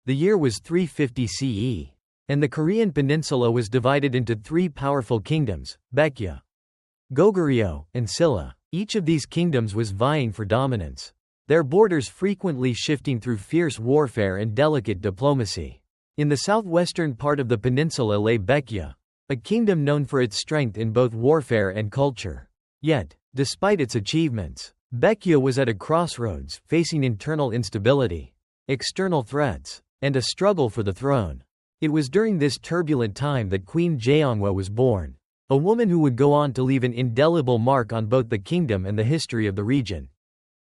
The year was 350 CE, and the Korean peninsula was divided into three powerful kingdoms, Baekje, Goguryeo, and Silla. Each of these kingdoms was vying for dominance, their borders frequently shifting through fierce warfare and delicate diplomacy. In the southwestern part of the peninsula lay Baekje, a kingdom known for its strength in both warfare and culture. Yet, despite its achievements, Baekje was at a crossroads, facing internal instability, external threats, and a struggle for the throne. It was during this turbulent time that Queen Jeonghwa was born, a woman who would go on to leave an indelible mark on both the kingdom and the history of the region.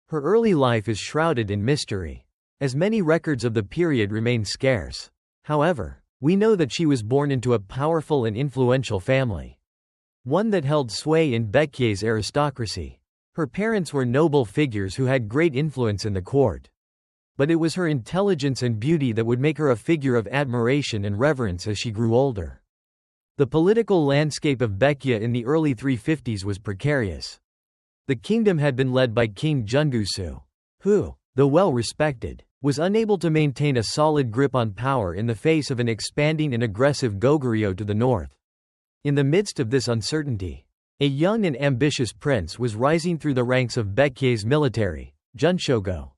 Her early life is shrouded in mystery, as many records of the period remain scarce. However, we know that she was born into a powerful and influential family, one that held sway in Baekje's aristocracy. Her parents were noble figures who had great influence in the court. But it was her intelligence and beauty that would make her a figure of admiration and reverence as she grew older. The political landscape of Baekje in the early 350s was precarious. The kingdom had been led by King Geunchogo, who, though well respected, was unable to maintain a solid grip on power in the face of an expanding and aggressive Goguryeo to the north. In the midst of this uncertainty, a young and ambitious prince was rising through the ranks of Baekje's military, Geunchogo,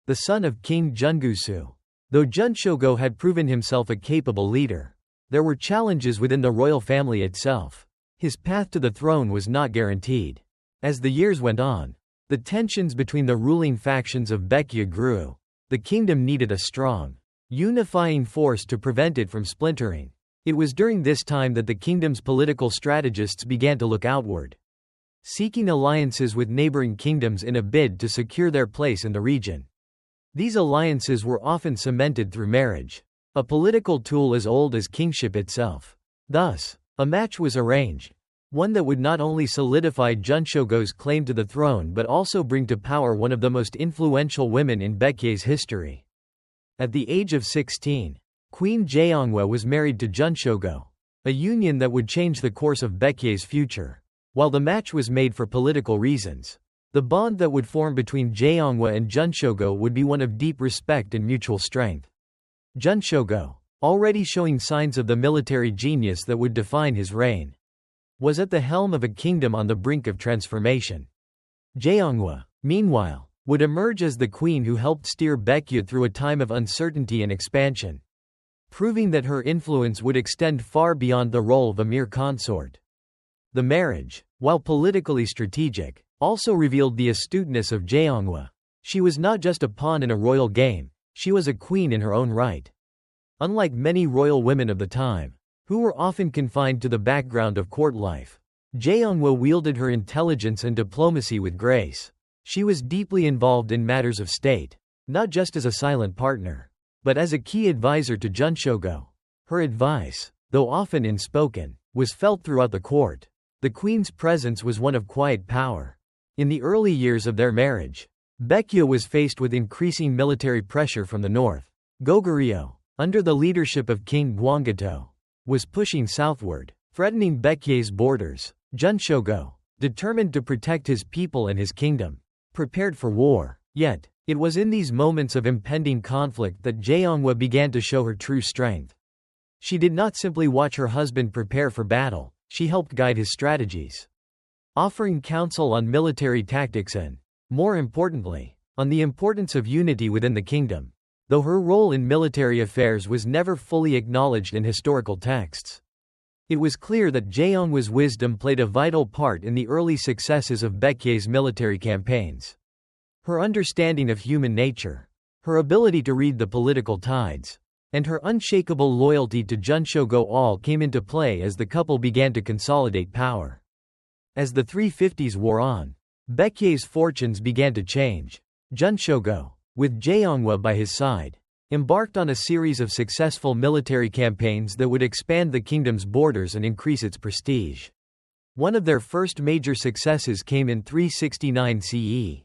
the son of King Geunchogo. Though Geunchogo had proven himself a capable leader, there were challenges within the royal family itself. His path to the throne was not guaranteed. As the years went on, the tensions between the ruling factions of Baekje grew. The kingdom needed a strong, unifying force to prevent it from splintering. It was during this time that the kingdom's political strategists began to look outward, seeking alliances with neighboring kingdoms in a bid to secure their place in the region. These alliances were often cemented through marriage, a political tool as old as kingship itself. Thus, a match was arranged, one that would not only solidify Geunchogo's claim to the throne but also bring to power one of the most influential women in Baekje's history. At the age of 16, Queen Jeonghwa was married to Geunchogo, a union that would change the course of Baekje's future. While the match was made for political reasons, the bond that would form between Jeonghwa and Geunchogo would be one of deep respect and mutual strength. Geunchogo, already showing signs of the military genius that would define his reign, was at the helm of a kingdom on the brink of transformation. Jeonghwa, meanwhile, would emerge as the queen who helped steer Baekje through a time of uncertainty and expansion, proving that her influence would extend far beyond the role of a mere consort. The marriage, while politically strategic, also revealed the astuteness of Jeonghwa. She was not just a pawn in a royal game, she was a queen in her own right. Unlike many royal women of the time, who were often confined to the background of court life, Jeonghwa wielded her intelligence and diplomacy with grace. She was deeply involved in matters of state, not just as a silent partner, but as a key advisor to Geunchogo. Her advice, though often unspoken, was felt throughout the court. The queen's presence was one of quiet power. In the early years of their marriage, Baekje was faced with increasing military pressure from the north. Goguryeo, under the leadership of King Geunchogo, was pushing southward, threatening Baekje's borders. Geunchogo, determined to protect his people and his kingdom, prepared for war. Yet, it was in these moments of impending conflict that Jeonghwa began to show her true strength. She did not simply watch her husband prepare for battle, she helped guide his strategies, offering counsel on military tactics and, more importantly, on the importance of unity within the kingdom. Though her role in military affairs was never fully acknowledged in historical texts, it was clear that Jeonghwa's wisdom played a vital part in the early successes of Baekje's military campaigns. Her understanding of human nature, her ability to read the political tides, and her unshakable loyalty to Geunchogo all came into play as the couple began to consolidate power. As the 350s wore on, Baekje's fortunes began to change. Geunchogo, with Jeonghwa by his side, embarked on a series of successful military campaigns that would expand the kingdom's borders and increase its prestige. One of their first major successes came in 369 CE,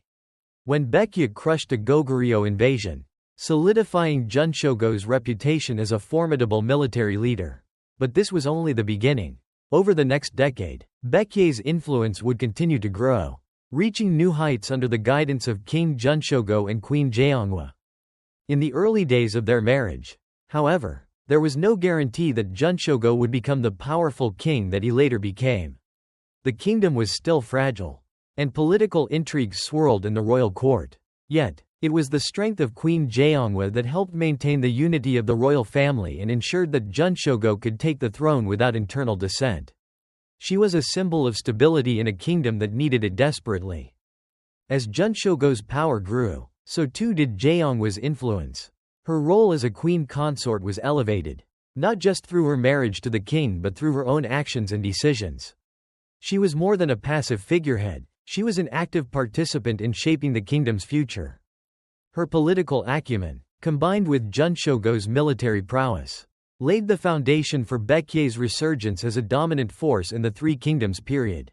when Baekje crushed a Goguryeo invasion, solidifying Geunchogo's reputation as a formidable military leader. But this was only the beginning. Over the next decade, Baekje's influence would continue to grow, reaching new heights under the guidance of King Geunchogo and Queen Jeonghwa. In the early days of their marriage, however, there was no guarantee that Geunchogo would become the powerful king that he later became. The kingdom was still fragile, and political intrigues swirled in the royal court. Yet, it was the strength of Queen Jeonghwa that helped maintain the unity of the royal family and ensured that Geunchogo could take the throne without internal dissent. She was a symbol of stability in a kingdom that needed it desperately. As Geunchogo's power grew, so too did Jeonghwa's influence. Her role as a queen consort was elevated, not just through her marriage to the king but through her own actions and decisions. She was more than a passive figurehead, she was an active participant in shaping the kingdom's future. Her political acumen, combined with Geunchogo's military prowess, laid the foundation for Baekje's resurgence as a dominant force in the Three Kingdoms period.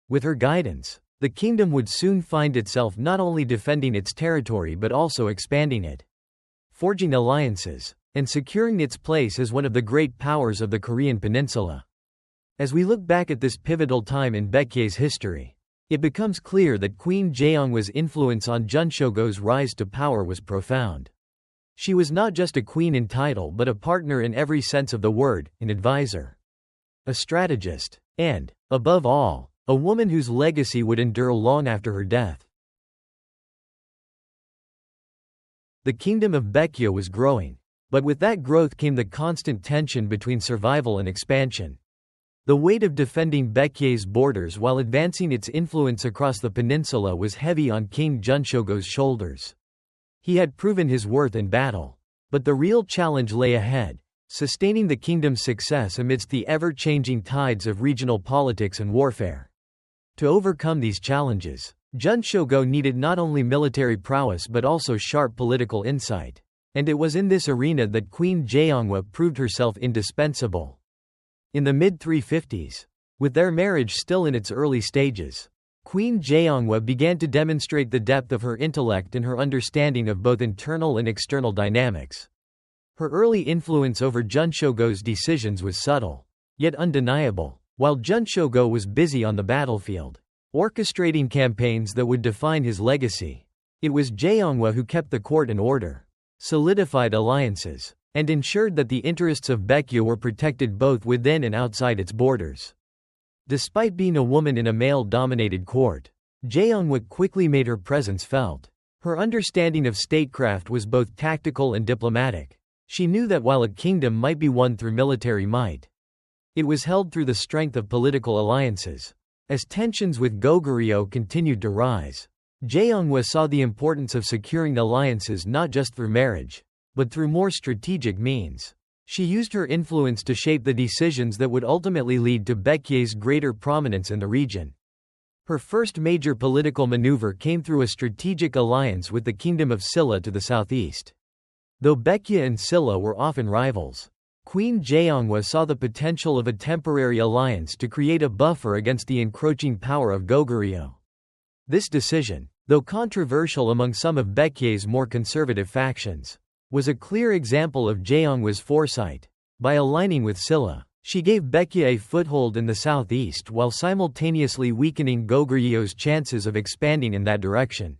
With her guidance, the kingdom would soon find itself not only defending its territory but also expanding it, forging alliances, and securing its place as one of the great powers of the Korean peninsula. As we look back at this pivotal time in Baekje's history, it becomes clear that Queen Jeonghwa's influence on Geunchogo's rise to power was profound. She was not just a queen in title but a partner in every sense of the word, an advisor, a strategist, and, above all, a woman whose legacy would endure long after her death. The kingdom of Baekje was growing, but with that growth came the constant tension between survival and expansion. The weight of defending Baekje's borders while advancing its influence across the peninsula was heavy on King Geunchogo's shoulders. He had proven his worth in battle, but the real challenge lay ahead, sustaining the kingdom's success amidst the ever-changing tides of regional politics and warfare. To overcome these challenges, Geunchogo needed not only military prowess but also sharp political insight, and it was in this arena that Queen Jeonghwa proved herself indispensable. In the mid-350s, with their marriage still in its early stages, Queen Jeonghwa began to demonstrate the depth of her intellect and her understanding of both internal and external dynamics. Her early influence over Geunchogo's decisions was subtle, yet undeniable. While Geunchogo was busy on the battlefield, orchestrating campaigns that would define his legacy, it was Jeonghwa who kept the court in order, solidified alliances, and ensured that the interests of Baekje were protected both within and outside its borders. Despite being a woman in a male-dominated court, Jeonghwa quickly made her presence felt. Her understanding of statecraft was both tactical and diplomatic. She knew that while a kingdom might be won through military might, it was held through the strength of political alliances. As tensions with Goguryeo continued to rise, Jeonghwa saw the importance of securing alliances not just through marriage, but through more strategic means. She used her influence to shape the decisions that would ultimately lead to Baekje's greater prominence in the region. Her first major political maneuver came through a strategic alliance with the Kingdom of Silla to the southeast. Though Baekje and Silla were often rivals, Queen Jeonghwa saw the potential of a temporary alliance to create a buffer against the encroaching power of Goguryeo. This decision, though controversial among some of Baekje's more conservative factions, was a clear example of Jeonghwa's foresight. By aligning with Silla, she gave Baekje a foothold in the southeast while simultaneously weakening Goguryeo's chances of expanding in that direction.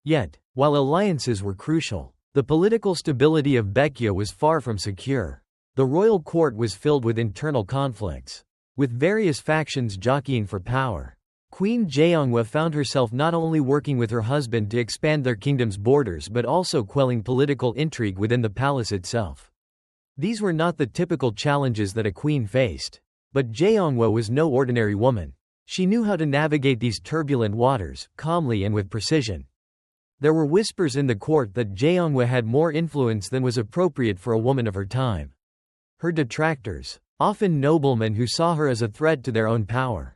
Yet, while alliances were crucial, the political stability of Baekje was far from secure. The royal court was filled with internal conflicts, with various factions jockeying for power. Queen Jeonghwa found herself not only working with her husband to expand their kingdom's borders but also quelling political intrigue within the palace itself. These were not the typical challenges that a queen faced. But Jeonghwa was no ordinary woman. She knew how to navigate these turbulent waters, calmly and with precision. There were whispers in the court that Jeonghwa had more influence than was appropriate for a woman of her time. Her detractors, often noblemen who saw her as a threat to their own power,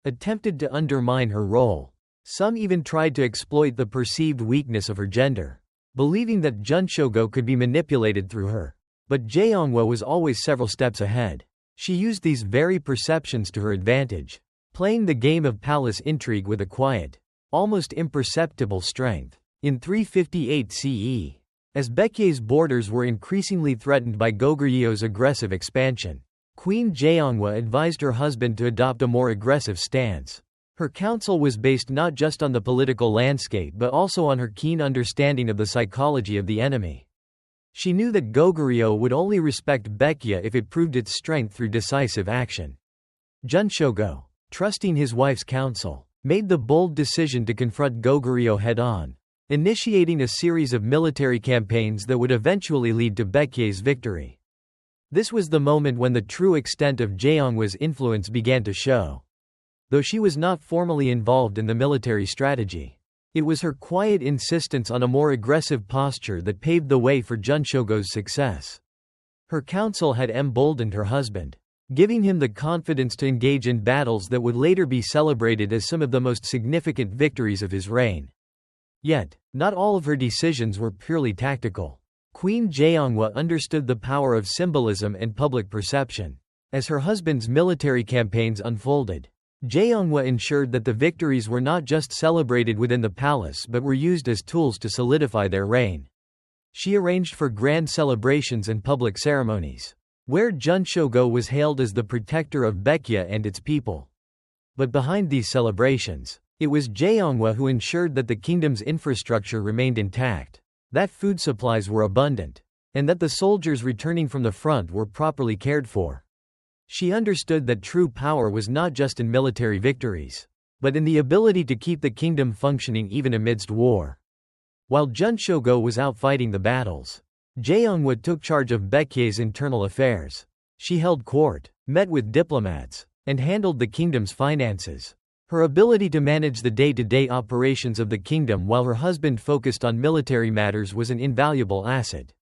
attempted to undermine her role. Some even tried to exploit the perceived weakness of her gender, believing that Geunchogo could be manipulated through her. But Jeonghwa was always several steps ahead. She used these very perceptions to her advantage, playing the game of palace intrigue with a quiet, almost imperceptible strength. In 358 CE, as Baekje's borders were increasingly threatened by Goguryeo's aggressive expansion, Queen Jeonghwa advised her husband to adopt a more aggressive stance. Her counsel was based not just on the political landscape but also on her keen understanding of the psychology of the enemy. She knew that Goguryeo would only respect Baekje if it proved its strength through decisive action. Geunchogo, trusting his wife's counsel, made the bold decision to confront Goguryeo head-on, initiating a series of military campaigns that would eventually lead to Baekje's victory. This was the moment when the true extent of Jeonghwa's influence began to show. Though she was not formally involved in the military strategy, it was her quiet insistence on a more aggressive posture that paved the way for Geunchogo's success. Her counsel had emboldened her husband, giving him the confidence to engage in battles that would later be celebrated as some of the most significant victories of his reign. Yet, not all of her decisions were purely tactical. Queen Jeonghwa understood the power of symbolism and public perception. As her husband's military campaigns unfolded, Jeonghwa ensured that the victories were not just celebrated within the palace but were used as tools to solidify their reign. She arranged for grand celebrations and public ceremonies, where Geunchogo was hailed as the protector of Baekje and its people. But behind these celebrations, it was Jeonghwa who ensured that the kingdom's infrastructure remained intact, that food supplies were abundant, and that the soldiers returning from the front were properly cared for. She understood that true power was not just in military victories, but in the ability to keep the kingdom functioning even amidst war. While Geunchogo was out fighting the battles, Jeonghwa took charge of Baekje's internal affairs. She held court, met with diplomats, and handled the kingdom's finances. Her ability to manage the day-to-day operations of the kingdom while her husband focused on military matters was an invaluable asset.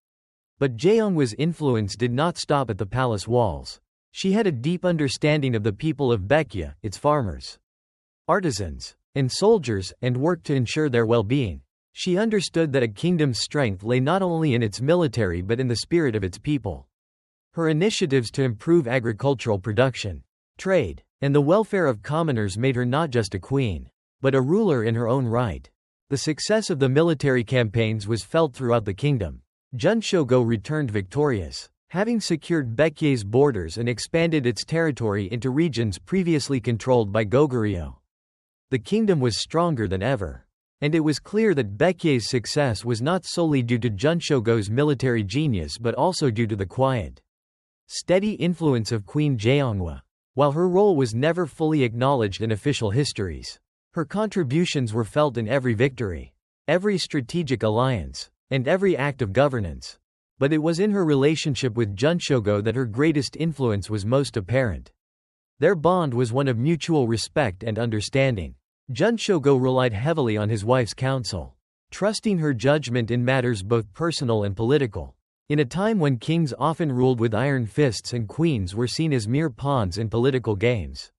But Jeonghwa's influence did not stop at the palace walls. She had a deep understanding of the people of Baekje, its farmers, artisans, and soldiers, and worked to ensure their well-being. She understood that a kingdom's strength lay not only in its military but in the spirit of its people. Her initiatives to improve agricultural production, trade, and the welfare of commoners made her not just a queen, but a ruler in her own right. The success of the military campaigns was felt throughout the kingdom. Geunchogo returned victorious, having secured Baekje's borders and expanded its territory into regions previously controlled by Goguryeo. The kingdom was stronger than ever, and it was clear that Baekje's success was not solely due to Geunchogo's military genius but also due to the quiet, steady influence of Queen Jeonghwa. While her role was never fully acknowledged in official histories, her contributions were felt in every victory, every strategic alliance, and every act of governance. But it was in her relationship with Geunchogo that her greatest influence was most apparent. Their bond was one of mutual respect and understanding. Geunchogo relied heavily on his wife's counsel, trusting her judgment in matters both personal and political. In a time when kings often ruled with iron fists and queens were seen as mere pawns in political games,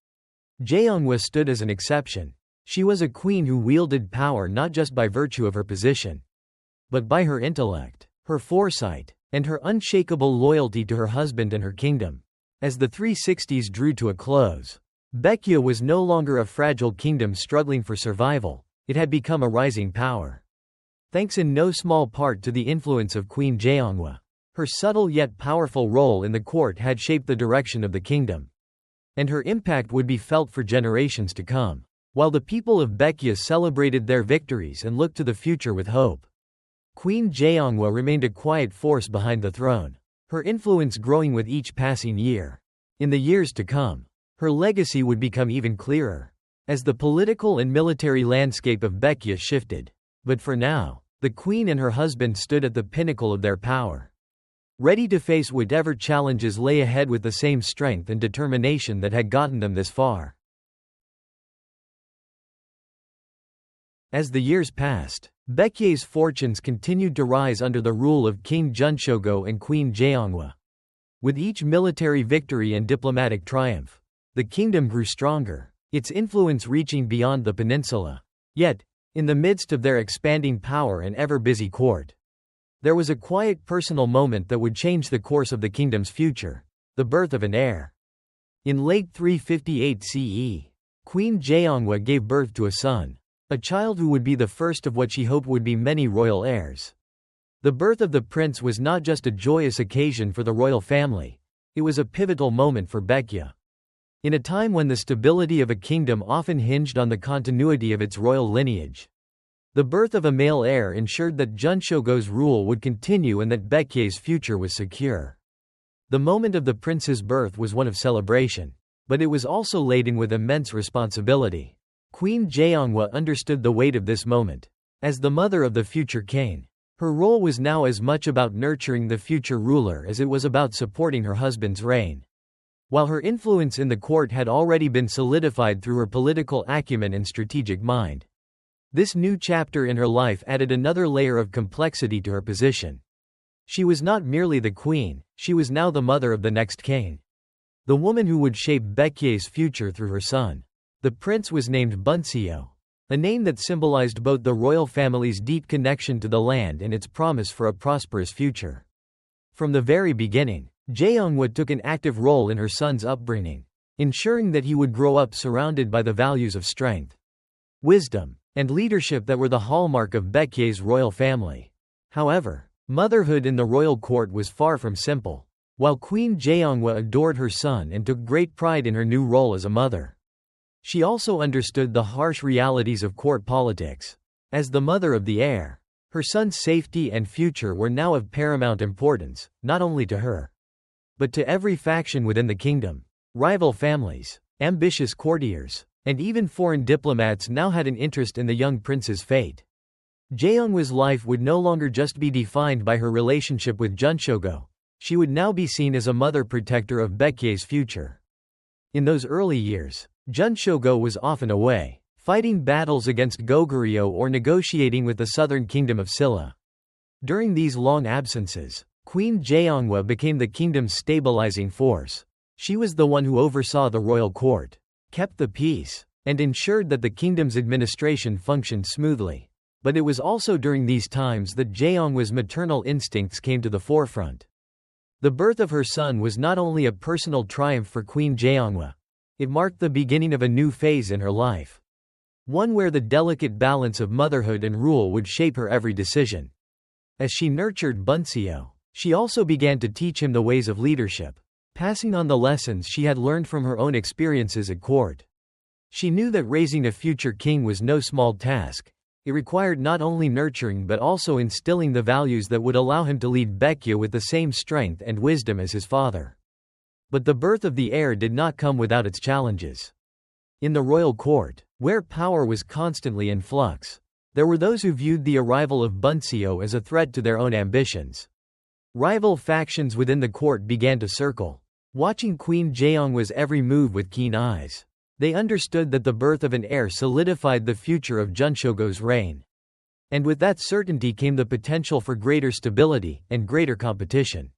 Jeonghwa stood as an exception. She was a queen who wielded power not just by virtue of her position, but by her intellect, her foresight, and her unshakable loyalty to her husband and her kingdom. As the 360s drew to a close, Baekje was no longer a fragile kingdom struggling for survival. It had become a rising power, thanks in no small part to the influence of Queen Jeonghwa. Her subtle yet powerful role in the court had shaped the direction of the kingdom, and her impact would be felt for generations to come. While the people of Baekje celebrated their victories and looked to the future with hope, Queen Jeonghwa remained a quiet force behind the throne, her influence growing with each passing year. In the years to come, her legacy would become even clearer, as the political and military landscape of Baekje shifted. But for now, the queen and her husband stood at the pinnacle of their power, ready to face whatever challenges lay ahead with the same strength and determination that had gotten them this far. As the years passed, Baekje's fortunes continued to rise under the rule of King Geunchogo and Queen Jeonghwa. With each military victory and diplomatic triumph, the kingdom grew stronger, its influence reaching beyond the peninsula. Yet, in the midst of their expanding power and ever-busy court, there was a quiet personal moment that would change the course of the kingdom's future: the birth of an heir. In late 358 CE, Queen Jeonghwa gave birth to a son, a child who would be the first of what she hoped would be many royal heirs. The birth of the prince was not just a joyous occasion for the royal family, it was a pivotal moment for Baekje. In a time when the stability of a kingdom often hinged on the continuity of its royal lineage, the birth of a male heir ensured that Geunchogo's rule would continue and that Baekje's future was secure. The moment of the prince's birth was one of celebration, but it was also laden with immense responsibility. Queen Jeonghwa understood the weight of this moment. As the mother of the future king, her role was now as much about nurturing the future ruler as it was about supporting her husband's reign. While her influence in the court had already been solidified through her political acumen and strategic mind, this new chapter in her life added another layer of complexity to her position. She was not merely the queen, she was now the mother of the next king. The woman who would shape Baekje's future through her son. The prince was named Bunseo, a name that symbolized both the royal family's deep connection to the land and its promise for a prosperous future. From the very beginning, Jeonghwa took an active role in her son's upbringing, ensuring that he would grow up surrounded by the values of strength, wisdom, and leadership that were the hallmark of Baekje's royal family. However, motherhood in the royal court was far from simple. While Queen Jeonghwa adored her son and took great pride in her new role as a mother, she also understood the harsh realities of court politics. As the mother of the heir, her son's safety and future were now of paramount importance, not only to her, but to every faction within the kingdom. Rival families, ambitious courtiers, and even foreign diplomats now had an interest in the young prince's fate. Jeonghwa's life would no longer just be defined by her relationship with Geunchogo. She would now be seen as a mother protector of Baekje's future. In those early years, Geunchogo was often away, fighting battles against Goguryeo or negotiating with the southern kingdom of Silla. During these long absences, Queen Jeonghwa became the kingdom's stabilizing force. She was the one who oversaw the royal court, kept the peace, and ensured that the kingdom's administration functioned smoothly. But it was also during these times that Jeonghwa's maternal instincts came to the forefront. The birth of her son was not only a personal triumph for Queen Jeonghwa, it marked the beginning of a new phase in her life. One where the delicate balance of motherhood and rule would shape her every decision. As she nurtured Bunseo, she also began to teach him the ways of leadership, passing on the lessons she had learned from her own experiences at court. She knew that raising a future king was no small task. It required not only nurturing but also instilling the values that would allow him to lead Baekje with the same strength and wisdom as his father. But the birth of the heir did not come without its challenges. In the royal court, where power was constantly in flux, there were those who viewed the arrival of Bunseo as a threat to their own ambitions. Rival factions within the court began to circle, watching Queen Jeonghwa's every move with keen eyes. They understood that the birth of an heir solidified the future of Geunchogo's reign. And with that certainty came the potential for greater stability and greater competition.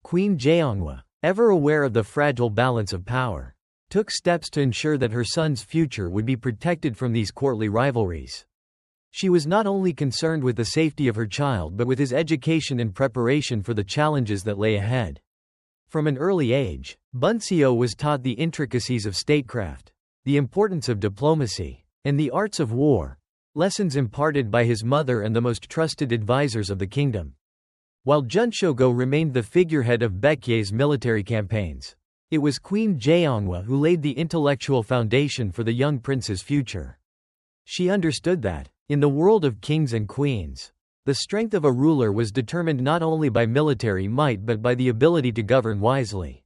Queen Jeonghwa, ever aware of the fragile balance of power, took steps to ensure that her son's future would be protected from these courtly rivalries. She was not only concerned with the safety of her child but with his education and preparation for the challenges that lay ahead. From an early age, Bunseo was taught the intricacies of statecraft, the importance of diplomacy, and the arts of war, lessons imparted by his mother and the most trusted advisors of the kingdom. While Geunchogo remained the figurehead of Baekje's military campaigns, it was Queen Jeonghwa who laid the intellectual foundation for the young prince's future. She understood that, in the world of kings and queens, the strength of a ruler was determined not only by military might but by the ability to govern wisely,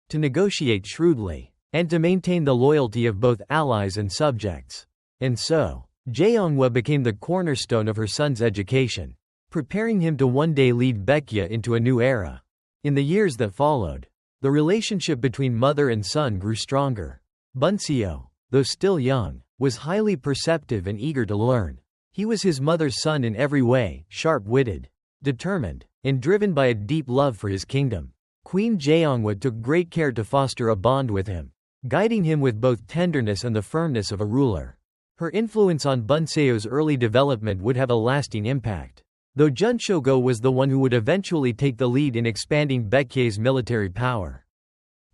to negotiate shrewdly, and to maintain the loyalty of both allies and subjects. And so, Jeonghwa became the cornerstone of her son's education, preparing him to one day lead Baekje into a new era. In the years that followed, the relationship between mother and son grew stronger. Bunseo, though still young, was highly perceptive and eager to learn. He was his mother's son in every way, sharp-witted, determined, and driven by a deep love for his kingdom. Queen Jeonghwa took great care to foster a bond with him, guiding him with both tenderness and the firmness of a ruler. Her influence on Bunseo's early development would have a lasting impact, though Geunchogo was the one who would eventually take the lead in expanding Baekje's military power.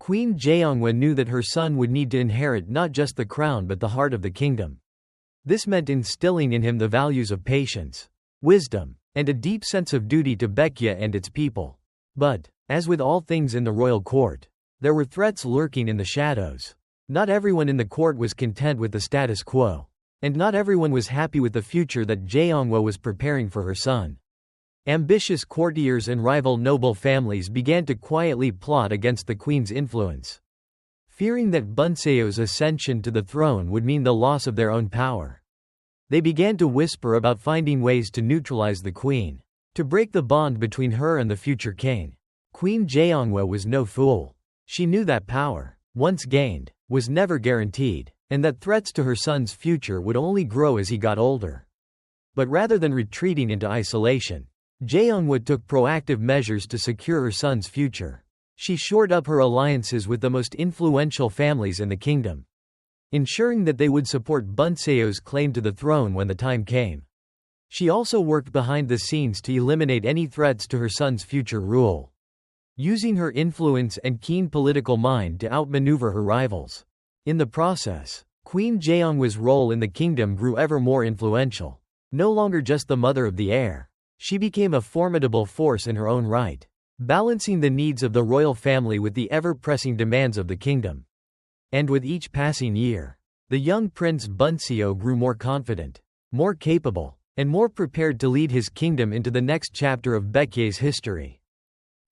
Queen Jeonghwa knew that her son would need to inherit not just the crown but the heart of the kingdom. This meant instilling in him the values of patience, wisdom, and a deep sense of duty to Baekje and its people. But, as with all things in the royal court, There were threats lurking in the shadows. Not everyone in the court was content with the status quo. And not everyone was happy with the future that Jeonghwa was preparing for her son. Ambitious courtiers and rival noble families began to quietly plot against the queen's influence. Fearing that Bunseo's ascension to the throne would mean the loss of their own power. They began to whisper about finding ways to neutralize the queen, to break the bond between her and the future king. Queen Jeonghwa was no fool. She knew that power, once gained, was never guaranteed, and that threats to her son's future would only grow as he got older. But rather than retreating into isolation, Jeonghwa took proactive measures to secure her son's future. She shored up her alliances with the most influential families in the kingdom, ensuring that they would support Bunseo's claim to the throne when the time came. She also worked behind the scenes to eliminate any threats to her son's future rule, using her influence and keen political mind to outmaneuver her rivals. In the process, Queen Jeonghwa's role in the kingdom grew ever more influential. No longer just the mother of the heir, she became a formidable force in her own right, balancing the needs of the royal family with the ever-pressing demands of the kingdom. And with each passing year, the young prince Bunseo grew more confident, more capable, and more prepared to lead his kingdom into the next chapter of Baekje's history.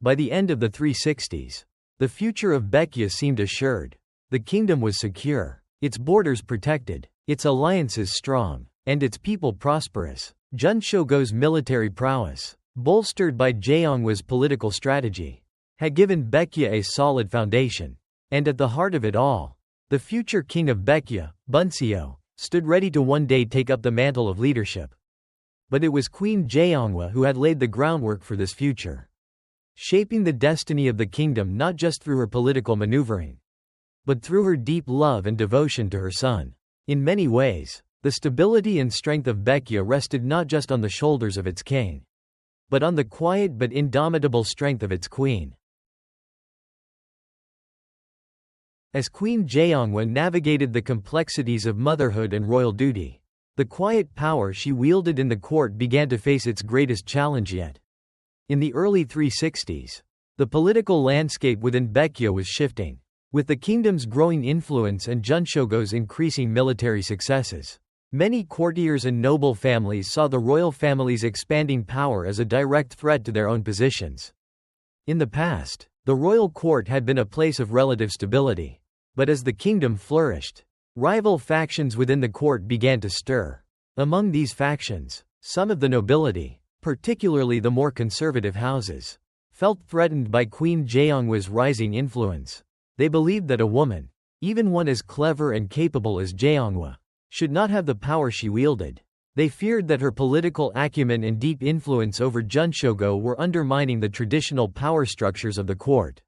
By the end of the 360s, the future of Baekje seemed assured. The kingdom was secure, its borders protected, its alliances strong, and its people prosperous. Geunchogo's military prowess, bolstered by Jeonghwa's political strategy, had given Baekje a solid foundation. And at the heart of it all, the future king of Baekje, Bunseo, stood ready to one day take up the mantle of leadership. But it was Queen Jeonghwa who had laid the groundwork for this future, shaping the destiny of the kingdom not just through her political maneuvering, but through her deep love and devotion to her son. In many ways, the stability and strength of Baekje rested not just on the shoulders of its king, but on the quiet but indomitable strength of its queen. As Queen Jeonghwa navigated the complexities of motherhood and royal duty, the quiet power she wielded in the court began to face its greatest challenge yet. In the early 360s, the political landscape within Baekje was shifting, with the kingdom's growing influence and Geunchogo's increasing military successes. Many courtiers and noble families saw the royal family's expanding power as a direct threat to their own positions. In the past, the royal court had been a place of relative stability. But as the kingdom flourished, rival factions within the court began to stir. Among these factions, some of the nobility, particularly the more conservative houses, felt threatened by Queen Jeonghwa's rising influence. They believed that a woman, even one as clever and capable as Jeonghwa, should not have the power she wielded. They feared that her political acumen and deep influence over Geunchogo were undermining the traditional power structures of the court.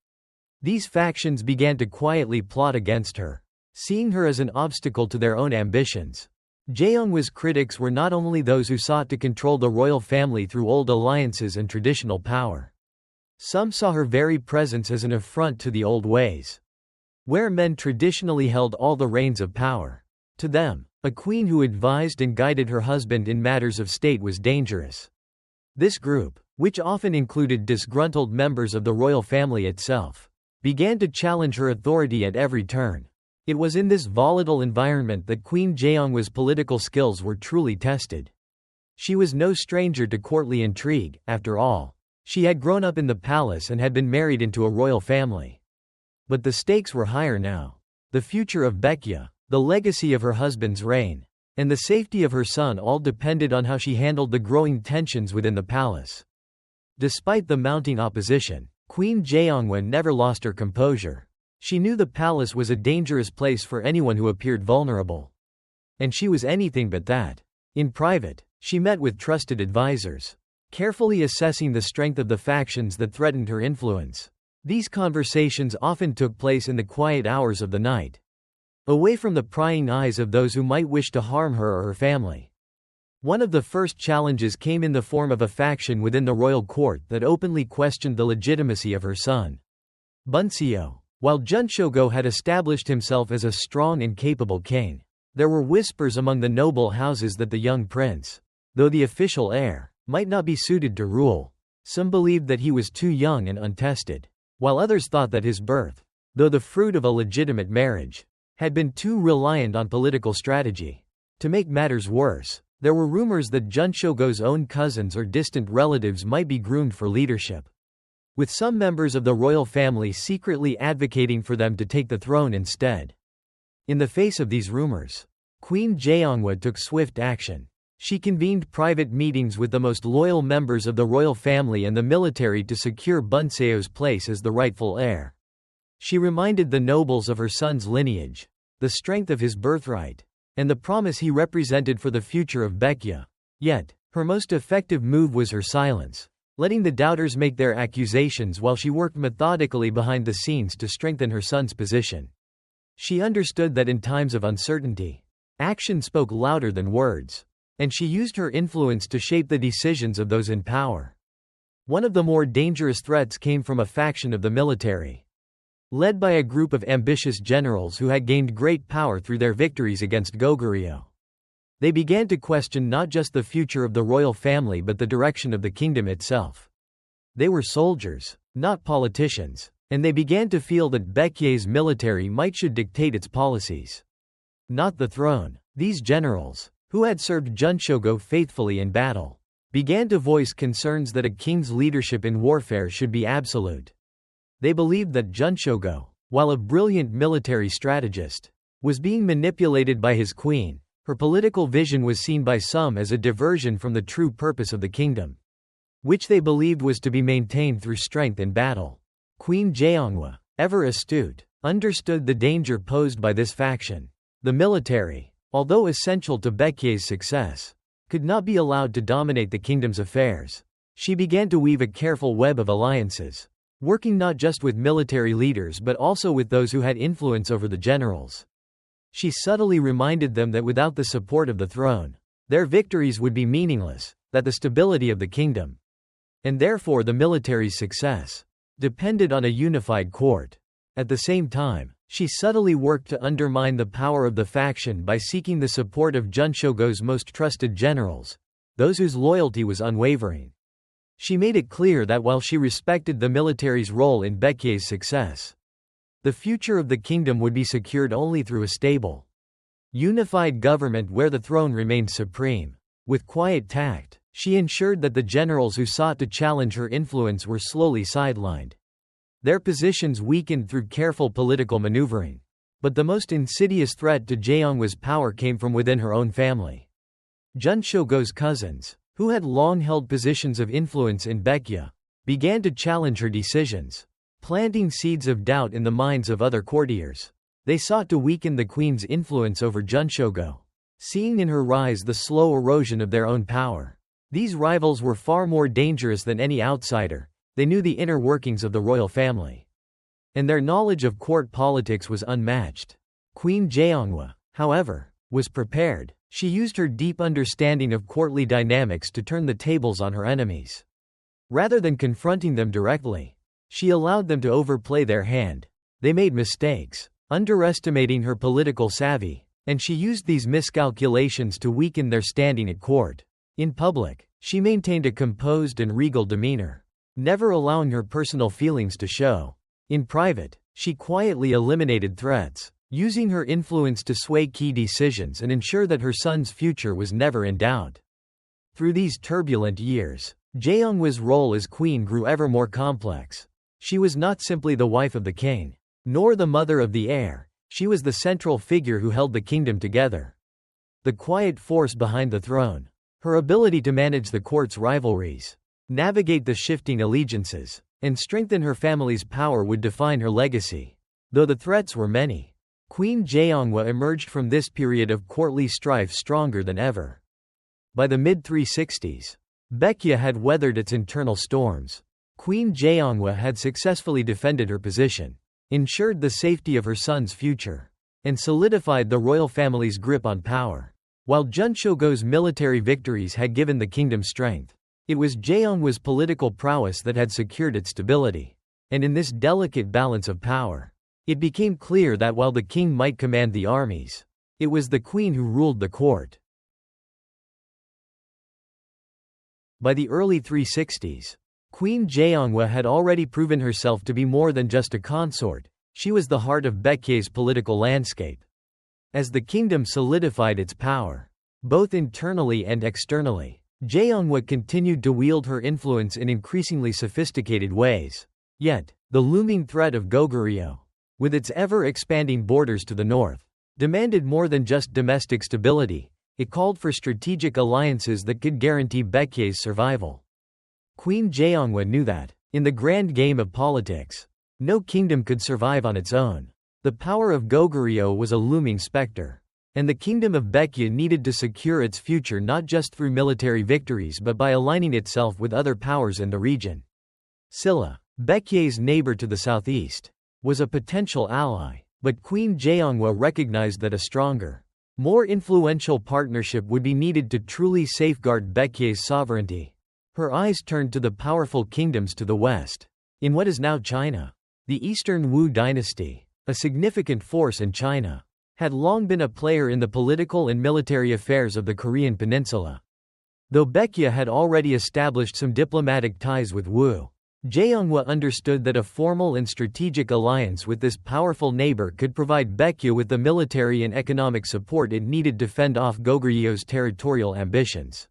These factions began to quietly plot against her, seeing her as an obstacle to their own ambitions. Jeonghwa's critics were not only those who sought to control the royal family through old alliances and traditional power. Some saw her very presence as an affront to the old ways, where men traditionally held all the reins of power. To them, a queen who advised and guided her husband in matters of state was dangerous. This group, which often included disgruntled members of the royal family itself, began to challenge her authority at every turn. It was in this volatile environment that Queen Jeonghwa's political skills were truly tested. She was no stranger to courtly intrigue, after all. She had grown up in the palace and had been married into a royal family. But the stakes were higher now. The future of Baekje, the legacy of her husband's reign, and the safety of her son all depended on how she handled the growing tensions within the palace. Despite the mounting opposition, Queen Jeonghwa never lost her composure. She knew the palace was a dangerous place for anyone who appeared vulnerable. And she was anything but that. In private, she met with trusted advisors, carefully assessing the strength of the factions that threatened her influence. These conversations often took place in the quiet hours of the night, away from the prying eyes of those who might wish to harm her or her family. One of the first challenges came in the form of a faction within the royal court that openly questioned the legitimacy of her son, Bunseo. While Geunchogo had established himself as a strong and capable king, there were whispers among the noble houses that the young prince, though the official heir, might not be suited to rule. Some believed that he was too young and untested, while others thought that his birth, though the fruit of a legitimate marriage, had been too reliant on political strategy. To make matters worse, there were rumors that Geunchogo's own cousins or distant relatives might be groomed for leadership, with some members of the royal family secretly advocating for them to take the throne instead. In the face of these rumors, Queen Jeonghwa took swift action. She convened private meetings with the most loyal members of the royal family and the military to secure Bunseo's place as the rightful heir. She reminded the nobles of her son's lineage, the strength of his birthright, and the promise he represented for the future of Baekje. Yet, her most effective move was her silence, letting the doubters make their accusations while she worked methodically behind the scenes to strengthen her son's position. She understood that in times of uncertainty, action spoke louder than words, and she used her influence to shape the decisions of those in power. One of the more dangerous threats came from a faction of the military, led by a group of ambitious generals who had gained great power through their victories against Goguryeo. They began to question not just the future of the royal family but the direction of the kingdom itself. They were soldiers, not politicians, and they began to feel that Baekje's military might should dictate its policies, not the throne. These generals, who had served Geunchogo faithfully in battle, began to voice concerns that a king's leadership in warfare should be absolute. They believed that Geunchogo, while a brilliant military strategist, was being manipulated by his queen. Her political vision was seen by some as a diversion from the true purpose of the kingdom, which they believed was to be maintained through strength in battle. Queen Jeonghwa, ever astute, understood the danger posed by this faction. The military, although essential to Baekje's success, could not be allowed to dominate the kingdom's affairs. She began to weave a careful web of alliances, working not just with military leaders but also with those who had influence over the generals. She subtly reminded them that without the support of the throne, their victories would be meaningless, that the stability of the kingdom, and therefore the military's success, depended on a unified court. At the same time, she subtly worked to undermine the power of the faction by seeking the support of Geunchogo's most trusted generals, those whose loyalty was unwavering. She made it clear that while she respected the military's role in Baekje's success, the future of the kingdom would be secured only through a stable, unified government where the throne remained supreme. With quiet tact, she ensured that the generals who sought to challenge her influence were slowly sidelined, their positions weakened through careful political maneuvering. But the most insidious threat to Jeonghwa's power came from within her own family. Geunchogo's cousins, who had long held positions of influence in Baekje, began to challenge her decisions, planting seeds of doubt in the minds of other courtiers. They sought to weaken the queen's influence over Geunchogo, seeing in her rise the slow erosion of their own power. These rivals were far more dangerous than any outsider. They knew the inner workings of the royal family, and their knowledge of court politics was unmatched. Queen Jeonghwa, however, was prepared. She used her deep understanding of courtly dynamics to turn the tables on her enemies. Rather than confronting them directly, she allowed them to overplay their hand. They made mistakes, underestimating her political savvy, and she used these miscalculations to weaken their standing at court. In public, she maintained a composed and regal demeanor, never allowing her personal feelings to show. In private, she quietly eliminated threats, using her influence to sway key decisions and ensure that her son's future was never in doubt. Through these turbulent years, Jeonghwa's role as queen grew ever more complex. She was not simply the wife of the king, nor the mother of the heir. She was the central figure who held the kingdom together, the quiet force behind the throne. Her ability to manage the court's rivalries, navigate the shifting allegiances, and strengthen her family's power would define her legacy. Though the threats were many, Queen Jeonghwa emerged from this period of courtly strife stronger than ever. By the mid-360s, Baekje had weathered its internal storms. Queen Jeonghwa had successfully defended her position, ensured the safety of her son's future, and solidified the royal family's grip on power. While Geunchogo's military victories had given the kingdom strength, it was Jeonghwa's political prowess that had secured its stability. And in this delicate balance of power, it became clear that while the king might command the armies, it was the queen who ruled the court. By the early 360s, Queen Jeonghwa had already proven herself to be more than just a consort. She was the heart of Baekje's political landscape. As the kingdom solidified its power, both internally and externally, Jeonghwa continued to wield her influence in increasingly sophisticated ways. Yet, the looming threat of Goguryeo, with its ever-expanding borders to the north, demanded more than just domestic stability. It called for strategic alliances that could guarantee Baekje's survival. Queen Jeonghwa knew that, in the grand game of politics, no kingdom could survive on its own. The power of Goguryeo was a looming specter, and the kingdom of Baekje needed to secure its future not just through military victories but by aligning itself with other powers in the region. Silla, Baekje's neighbor to the southeast, was a potential ally, but Queen Jeonghwa recognized that a stronger, more influential partnership would be needed to truly safeguard Baekje's sovereignty. Her eyes turned to the powerful kingdoms to the west. In what is now China, the Eastern Wu dynasty, a significant force in China, had long been a player in the political and military affairs of the Korean peninsula. Though Baekje had already established some diplomatic ties with Wu, Jeonghwa understood that a formal and strategic alliance with this powerful neighbor could provide Baekje with the military and economic support it needed to fend off Goguryeo territorial ambitions.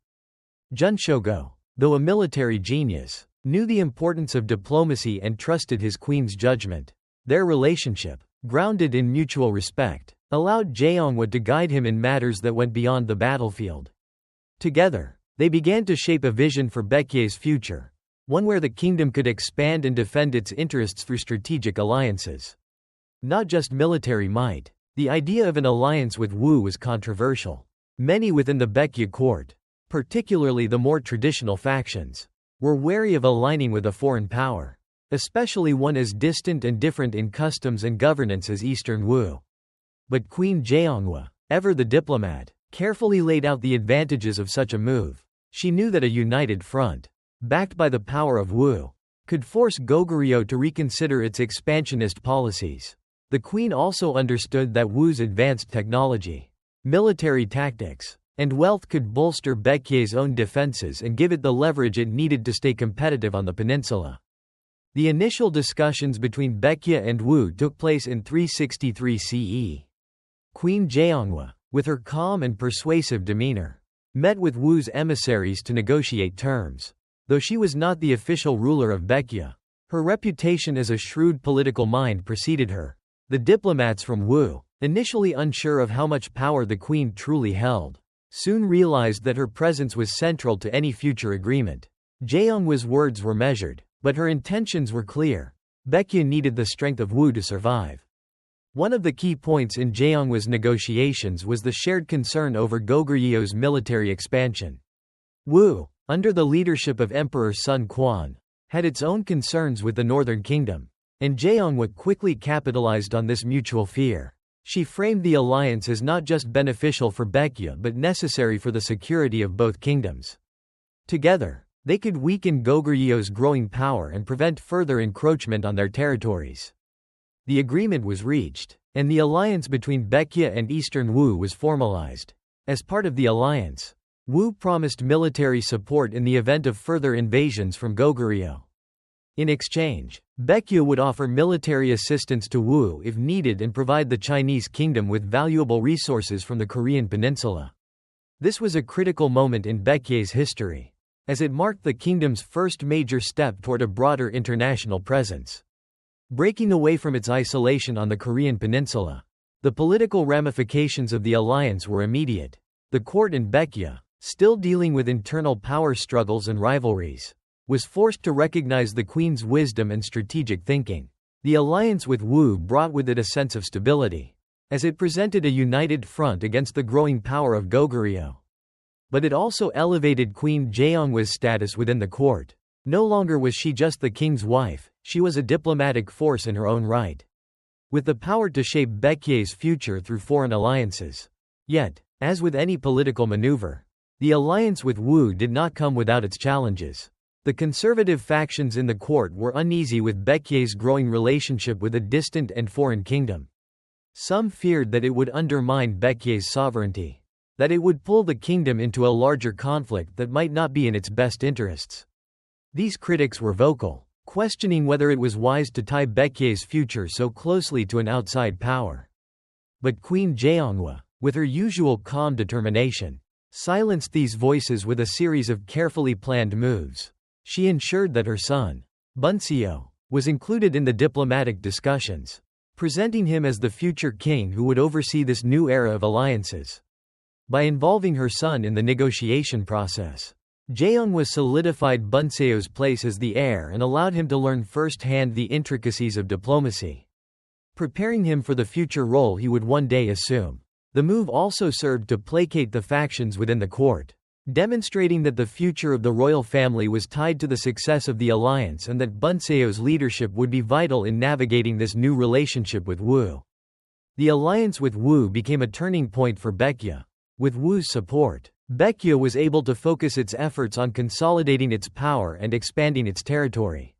Geunchogo, though a military genius, knew the importance of diplomacy and trusted his queen's judgment. Their relationship, grounded in mutual respect, allowed Jeonghwa to guide him in matters that went beyond the battlefield. Together, they began to shape a vision for Baekje's future, one where the kingdom could expand and defend its interests through strategic alliances. Not just military might. The idea of an alliance with Wu was controversial. Many within the Baekje court, particularly the more traditional factions, were wary of aligning with a foreign power, especially one as distant and different in customs and governance as Eastern Wu. But Queen Jeonghwa, ever the diplomat, carefully laid out the advantages of such a move. She knew that a united front, backed by the power of Wu, could force Goguryeo to reconsider its expansionist policies. The queen also understood that Wu's advanced technology, military tactics, and wealth could bolster Baekje's own defenses and give it the leverage it needed to stay competitive on the peninsula. The initial discussions between Baekje and Wu took place in 363 CE. Queen Jeonghwa, with her calm and persuasive demeanor, met with Wu's emissaries to negotiate terms. Though she was not the official ruler of Baekje, her reputation as a shrewd political mind preceded her. The diplomats from Wu, initially unsure of how much power the queen truly held, soon realized that her presence was central to any future agreement. Jeonghwa's words were measured, but her intentions were clear. Baekje needed the strength of Wu to survive. One of the key points in Jeonghwa's negotiations was the shared concern over Goguryeo military expansion. Wu, under the leadership of Emperor Sun Quan, had its own concerns with the northern kingdom, and Jeonghwa quickly capitalized on this mutual fear. She framed the alliance as not just beneficial for Baekje but necessary for the security of both kingdoms. Together, they could weaken Goguryeo growing power and prevent further encroachment on their territories. The agreement was reached, and the alliance between Baekje and Eastern Wu was formalized. As part of the alliance, Wu promised military support in the event of further invasions from Goguryeo. In exchange, Baekje would offer military assistance to Wu if needed and provide the Chinese kingdom with valuable resources from the Korean peninsula. This was a critical moment in Baekje's history, as it marked the kingdom's first major step toward a broader international presence. Breaking away from its isolation on the Korean peninsula, the political ramifications of the alliance were immediate. The court in Baekje, still dealing with internal power struggles and rivalries, was forced to recognize the queen's wisdom and strategic thinking. The alliance with Wu brought with it a sense of stability, as it presented a united front against the growing power of Goguryeo. But it also elevated Queen Jeonghwa's status within the court. No longer was she just the king's wife, she was a diplomatic force in her own right, with the power to shape Baekje's future through foreign alliances. Yet, as with any political maneuver, the alliance with Wu did not come without its challenges. The conservative factions in the court were uneasy with Baekje's growing relationship with a distant and foreign kingdom. Some feared that it would undermine Baekje's sovereignty, that it would pull the kingdom into a larger conflict that might not be in its best interests. These critics were vocal, questioning whether it was wise to tie Baekje's future so closely to an outside power. But Queen Jeonghwa, with her usual calm determination, silenced these voices with a series of carefully planned moves. She ensured that her son, Bunseo, was included in the diplomatic discussions, presenting him as the future king who would oversee this new era of alliances. By involving her son in the negotiation process, Jeonghwa solidified Bunseo's place as the heir and allowed him to learn firsthand the intricacies of diplomacy, preparing him for the future role he would one day assume. The move also served to placate the factions within the court, demonstrating that the future of the royal family was tied to the success of the alliance and that Bunseo's leadership would be vital in navigating this new relationship with Wu. The alliance with Wu became a turning point for Baekje. With Wu's support, Baekje was able to focus its efforts on consolidating its power and expanding its territory.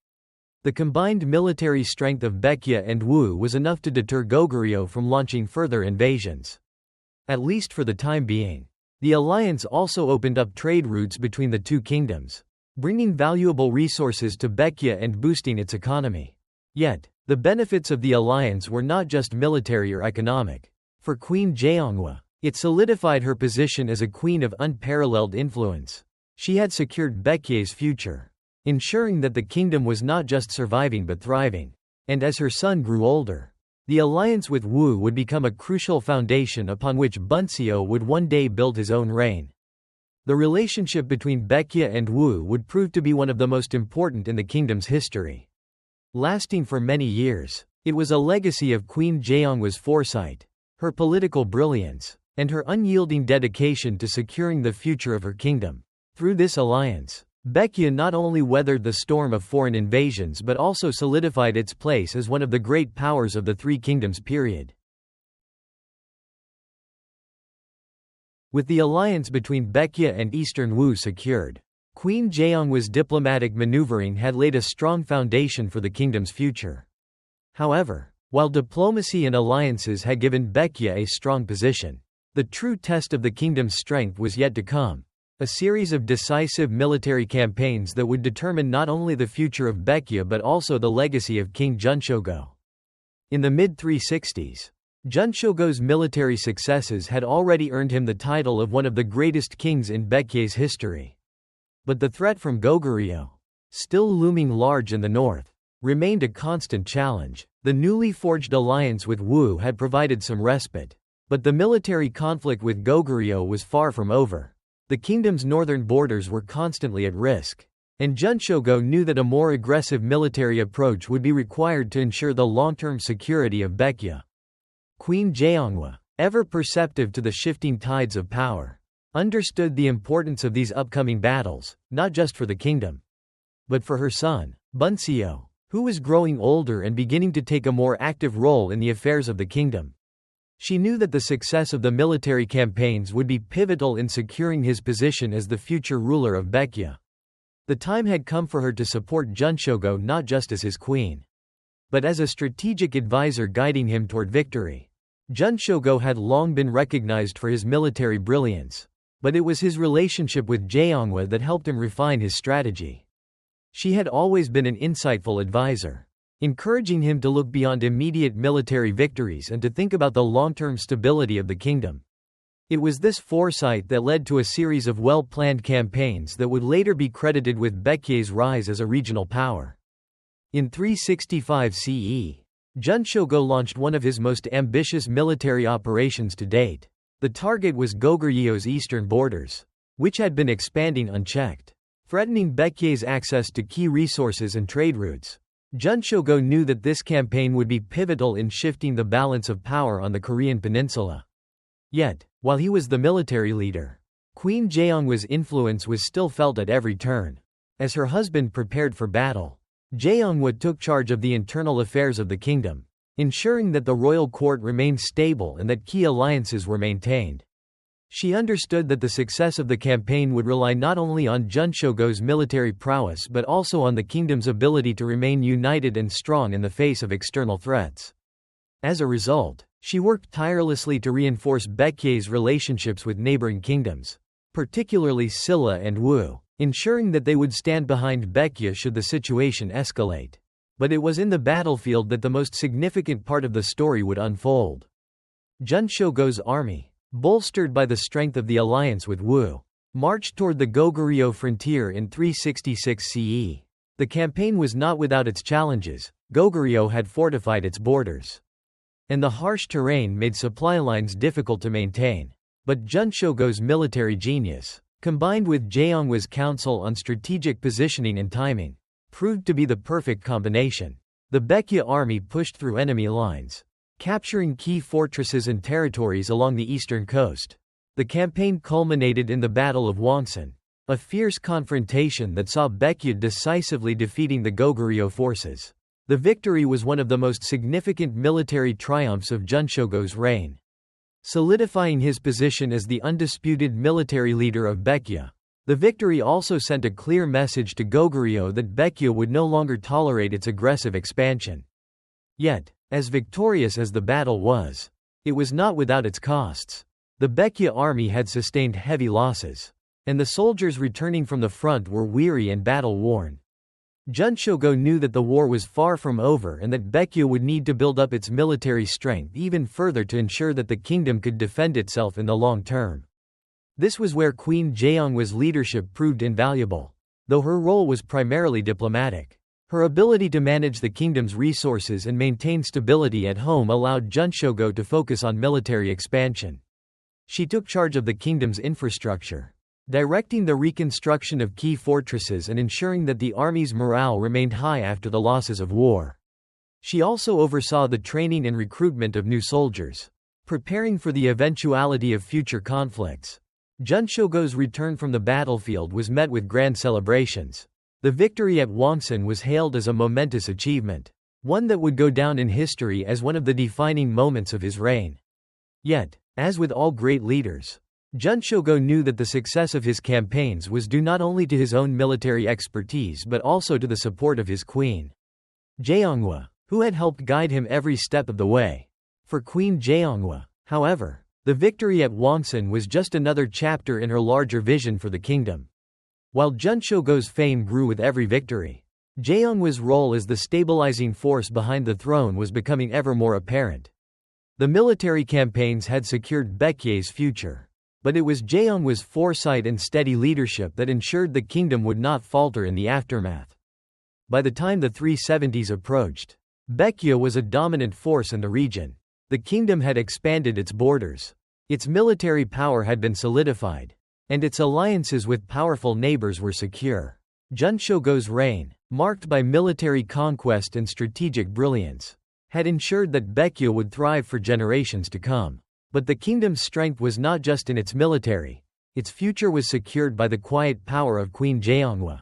The combined military strength of Baekje and Wu was enough to deter Goguryeo from launching further invasions. At least for the time being. The alliance also opened up trade routes between the two kingdoms, bringing valuable resources to Baekje and boosting its economy. Yet, the benefits of the alliance were not just military or economic. For Queen Jeonghwa, it solidified her position as a queen of unparalleled influence. She had secured Baekje's future, ensuring that the kingdom was not just surviving but thriving. And as her son grew older, the alliance with Wu would become a crucial foundation upon which Bunseo would one day build his own reign. The relationship between Baekje and Wu would prove to be one of the most important in the kingdom's history. Lasting for many years, it was a legacy of Queen Jeonghwa's foresight, her political brilliance, and her unyielding dedication to securing the future of her kingdom. Through this alliance, Baekje not only weathered the storm of foreign invasions but also solidified its place as one of the great powers of the Three Kingdoms period. With the alliance between Baekje and Eastern Wu secured, Queen Jeonghwa's diplomatic maneuvering had laid a strong foundation for the kingdom's future. However, while diplomacy and alliances had given Baekje a strong position, the true test of the kingdom's strength was yet to come. A series of decisive military campaigns that would determine not only the future of Baekje but also the legacy of King Geunchogo. In the mid-360s, Geunchogo's military successes had already earned him the title of one of the greatest kings in Baekje's history. But the threat from Goguryeo, still looming large in the north, remained a constant challenge. The newly forged alliance with Wu had provided some respite, but the military conflict with Goguryeo was far from over. The kingdom's northern borders were constantly at risk, and Geunchogo knew that a more aggressive military approach would be required to ensure the long-term security of Baekje. Queen Jeonghwa, ever perceptive to the shifting tides of power, understood the importance of these upcoming battles, not just for the kingdom, but for her son, Bunseo, who was growing older and beginning to take a more active role in the affairs of the kingdom. She knew that the success of the military campaigns would be pivotal in securing his position as the future ruler of Baekje. The time had come for her to support Geunchogo not just as his queen, but as a strategic advisor guiding him toward victory. Geunchogo had long been recognized for his military brilliance, but it was his relationship with Jeonghwa that helped him refine his strategy. She had always been an insightful advisor, encouraging him to look beyond immediate military victories and to think about the long-term stability of the kingdom. It was this foresight that led to a series of well-planned campaigns that would later be credited with Baekje's rise as a regional power. In 365 CE, Geunchogo launched one of his most ambitious military operations to date. The target was Goguryeo eastern borders, which had been expanding unchecked, threatening Baekje's access to key resources and trade routes. Geunchogo knew that this campaign would be pivotal in shifting the balance of power on the Korean peninsula. Yet, while he was the military leader, Queen Jeonghwa's influence was still felt at every turn. As her husband prepared for battle, Jeonghwa took charge of the internal affairs of the kingdom, ensuring that the royal court remained stable and that key alliances were maintained. She understood that the success of the campaign would rely not only on Geunchogo's military prowess but also on the kingdom's ability to remain united and strong in the face of external threats. As a result, she worked tirelessly to reinforce Baekje's relationships with neighboring kingdoms, particularly Silla and Wu. ensuring that they would stand behind Baekje should the situation escalate. But it was in the battlefield that the most significant part of the story would unfold. Geunchogo's army, bolstered by the strength of the alliance with Wu, marched toward the Goguryeo frontier in 366 CE. The campaign was not without its challenges. Goguryeo had fortified its borders, and the harsh terrain made supply lines difficult to maintain. But Geunchogo's military genius, combined with Jeonghwa's counsel on strategic positioning and timing, proved to be the perfect combination. The Baekje army pushed through enemy lines, capturing key fortresses and territories along the eastern coast. The campaign culminated in the Battle of Wonsan, a fierce confrontation that saw Baekje decisively defeating the Goguryeo forces. The victory was one of the most significant military triumphs of Geunchogo's reign, solidifying his position as the undisputed military leader of Baekje. The victory also sent a clear message to Goguryeo that Baekje would no longer tolerate its aggressive expansion. Yet, as victorious as the battle was, it was not without its costs. The Baekje army had sustained heavy losses, and the soldiers returning from the front were weary and battle-worn. Geunchogo knew that the war was far from over and that Baekje would need to build up its military strength even further to ensure that the kingdom could defend itself in the long term. This was where Queen Jeonghwa's leadership proved invaluable. Though her role was primarily diplomatic, her ability to manage the kingdom's resources and maintain stability at home allowed Geunchogo to focus on military expansion. She took charge of the kingdom's infrastructure, directing the reconstruction of key fortresses and ensuring that the army's morale remained high after the losses of war. She also oversaw the training and recruitment of new soldiers, preparing for the eventuality of future conflicts. Geunchogo's return from the battlefield was met with grand celebrations. The victory at Wonsan was hailed as a momentous achievement, one that would go down in history as one of the defining moments of his reign. Yet, as with all great leaders, Geunchogo knew that the success of his campaigns was due not only to his own military expertise but also to the support of his queen, Jeonghwa, who had helped guide him every step of the way. For Queen Jeonghwa, however, the victory at Wonsan was just another chapter in her larger vision for the kingdom. While Geunchogo's fame grew with every victory, Jeonghwa's role as the stabilizing force behind the throne was becoming ever more apparent. The military campaigns had secured Baekje's future, but it was Jeonghwa's foresight and steady leadership that ensured the kingdom would not falter in the aftermath. By the time the 370s approached, Baekje was a dominant force in the region. The kingdom had expanded its borders, its military power had been solidified, and its alliances with powerful neighbors were secure. Geunchogo's reign, marked by military conquest and strategic brilliance, had ensured that Baekje would thrive for generations to come. But the kingdom's strength was not just in its military. Its future was secured by the quiet power of Queen Jeonghwa,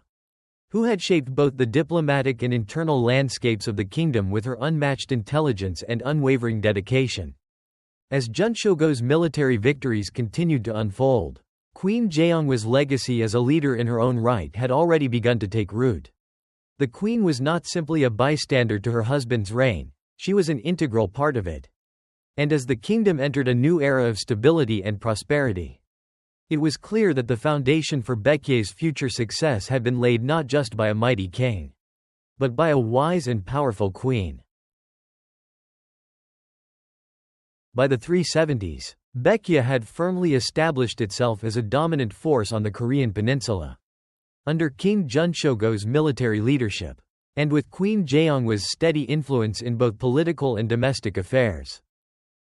who had shaped both the diplomatic and internal landscapes of the kingdom with her unmatched intelligence and unwavering dedication. As Geunchogo's military victories continued to unfold, Queen Jeonghwa's legacy as a leader in her own right had already begun to take root. The queen was not simply a bystander to her husband's reign, she was an integral part of it. And as the kingdom entered a new era of stability and prosperity, it was clear that the foundation for Baekje's future success had been laid not just by a mighty king, but by a wise and powerful queen. By the 370s, Baekje had firmly established itself as a dominant force on the Korean peninsula. Under King Geunchogo's military leadership, and with Queen Jeonghwa's steady influence in both political and domestic affairs,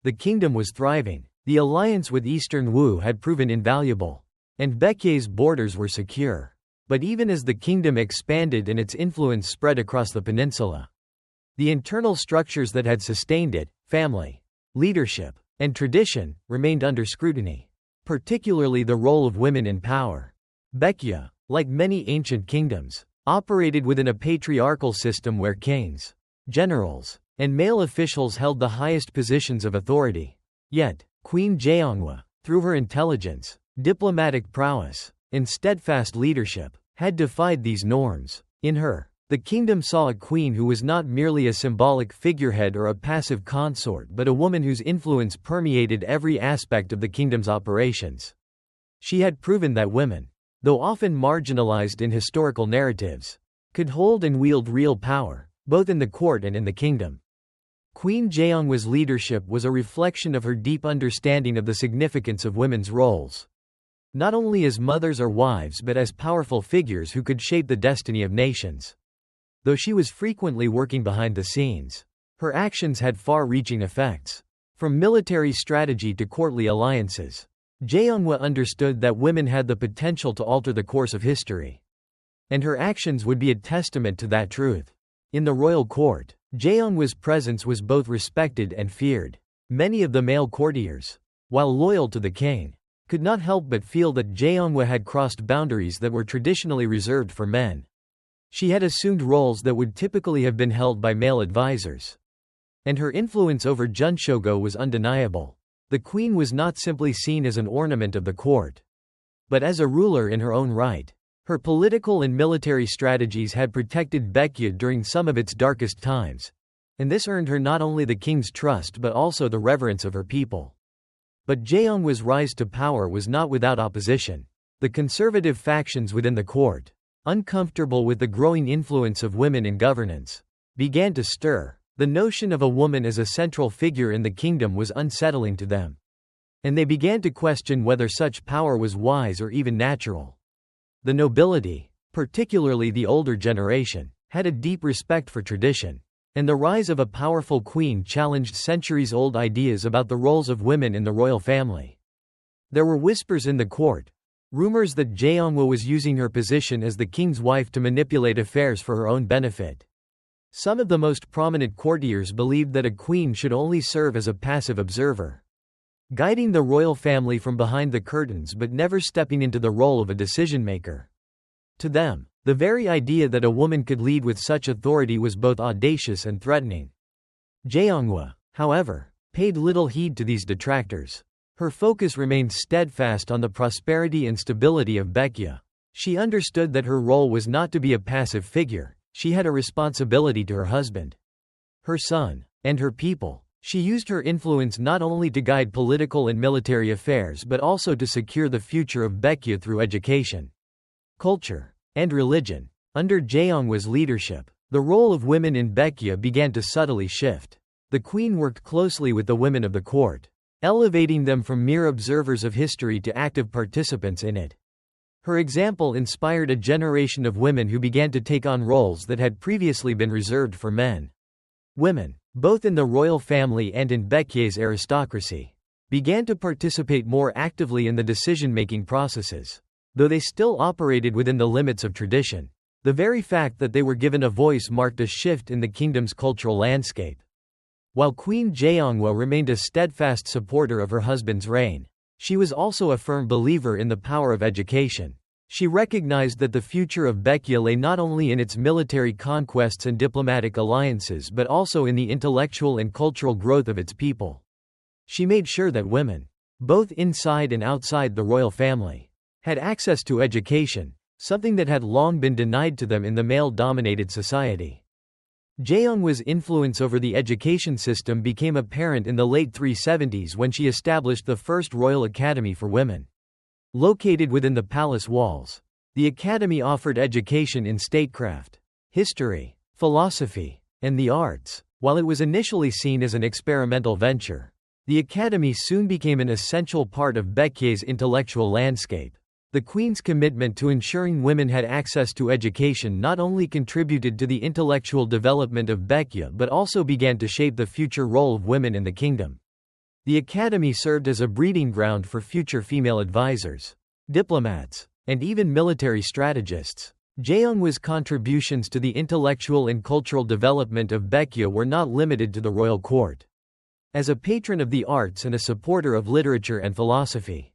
the kingdom was thriving. The alliance with Eastern Wu had proven invaluable, and Baekje's borders were secure. But even as the kingdom expanded and its influence spread across the peninsula, the internal structures that had sustained it, family, leadership, and tradition, remained under scrutiny, particularly the role of women in power. Baekje, like many ancient kingdoms, operated within a patriarchal system where kings, generals, and male officials held the highest positions of authority. Yet, Queen Jeonghwa, through her intelligence, diplomatic prowess, and steadfast leadership, had defied these norms. In her, the kingdom saw a queen who was not merely a symbolic figurehead or a passive consort but a woman whose influence permeated every aspect of the kingdom's operations. She had proven that women, though often marginalized in historical narratives, could hold and wield real power, both in the court and in the kingdom. Queen Jeonghwa's leadership was a reflection of her deep understanding of the significance of women's roles, not only as mothers or wives but as powerful figures who could shape the destiny of nations. Though she was frequently working behind the scenes, her actions had far-reaching effects. From military strategy to courtly alliances, Jeonghwa understood that women had the potential to alter the course of history, and her actions would be a testament to that truth. In the royal court, Jeonghwa's presence was both respected and feared. Many of the male courtiers, while loyal to the king, could not help but feel that Jeonghwa had crossed boundaries that were traditionally reserved for men. She had assumed roles that would typically have been held by male advisors, and her influence over Geunchogo was undeniable. The queen was not simply seen as an ornament of the court, but as a ruler in her own right. Her political and military strategies had protected Baekje during some of its darkest times, and this earned her not only the king's trust but also the reverence of her people. But Jeonghwa's rise to power was not without opposition. The conservative factions within the court, uncomfortable with the growing influence of women in governance, began to stir. The notion of a woman as a central figure in the kingdom was unsettling to them, and they began to question whether such power was wise or even natural. The nobility, particularly the older generation, had a deep respect for tradition, and the rise of a powerful queen challenged centuries-old ideas about the roles of women in the royal family. There were whispers in the court, rumors that Jeonghwa was using her position as the king's wife to manipulate affairs for her own benefit. Some of the most prominent courtiers believed that a queen should only serve as a passive observer, guiding the royal family from behind the curtains but never stepping into the role of a decision-maker. To them, the very idea that a woman could lead with such authority was both audacious and threatening. Jeonghwa, however, paid little heed to these detractors. Her focus remained steadfast on the prosperity and stability of Baekje. She understood that her role was not to be a passive figure. She had a responsibility to her husband, her son, and her people. She used her influence not only to guide political and military affairs but also to secure the future of Baekje through education, culture, and religion. Under Jeonghwa's leadership, the role of women in Baekje began to subtly shift. The queen worked closely with the women of the court, elevating them from mere observers of history to active participants in it. Her example inspired a generation of women who began to take on roles that had previously been reserved for men. Women, both in the royal family and in Baekje's aristocracy, began to participate more actively in the decision-making processes. Though they still operated within the limits of tradition, the very fact that they were given a voice marked a shift in the kingdom's cultural landscape. While Queen Jeonghwa remained a steadfast supporter of her husband's reign, she was also a firm believer in the power of education. She recognized that the future of Baekje lay not only in its military conquests and diplomatic alliances but also in the intellectual and cultural growth of its people. She made sure that women, both inside and outside the royal family, had access to education, something that had long been denied to them in the male-dominated society. Jeonghwa's influence over the education system became apparent in the late 370s when she established the first Royal Academy for Women. Located within the palace walls, the academy offered education in statecraft, history, philosophy, and the arts. While it was initially seen as an experimental venture, the academy soon became an essential part of Baekje's intellectual landscape. The queen's commitment to ensuring women had access to education not only contributed to the intellectual development of Baekje but also began to shape the future role of women in the kingdom. The academy served as a breeding ground for future female advisors, diplomats, and even military strategists. Jeonghwa's contributions to the intellectual and cultural development of Baekje were not limited to the royal court. As a patron of the arts and a supporter of literature and philosophy,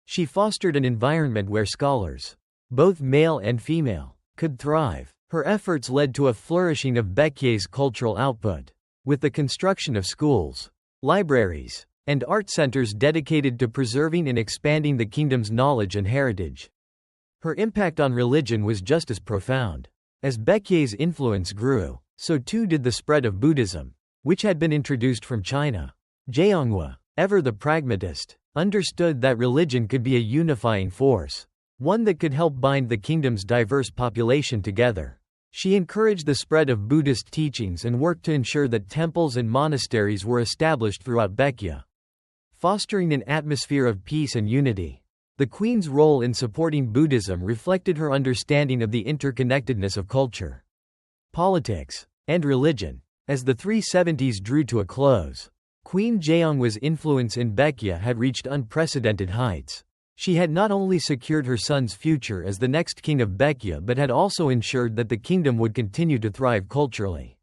she fostered an environment where scholars, both male and female, could thrive. Her efforts led to a flourishing of Baekje's cultural output, with the construction of schools, libraries, and art centers dedicated to preserving and expanding the kingdom's knowledge and heritage. Her impact on religion was just as profound. As Baekje's influence grew, so too did the spread of Buddhism, which had been introduced from China. Jeonghwa, ever the pragmatist, understood that religion could be a unifying force. one that could help bind the kingdom's diverse population together. She encouraged the spread of Buddhist teachings and worked to ensure that temples and monasteries were established throughout Baekje, fostering an atmosphere of peace and unity. The queen's role in supporting Buddhism reflected her understanding of the interconnectedness of culture, politics, and religion. As the 370s drew to a close, Queen Jeonghwa's influence in Baekje had reached unprecedented heights. She had not only secured her son's future as the next king of Baekje but had also ensured that the kingdom would continue to thrive culturally,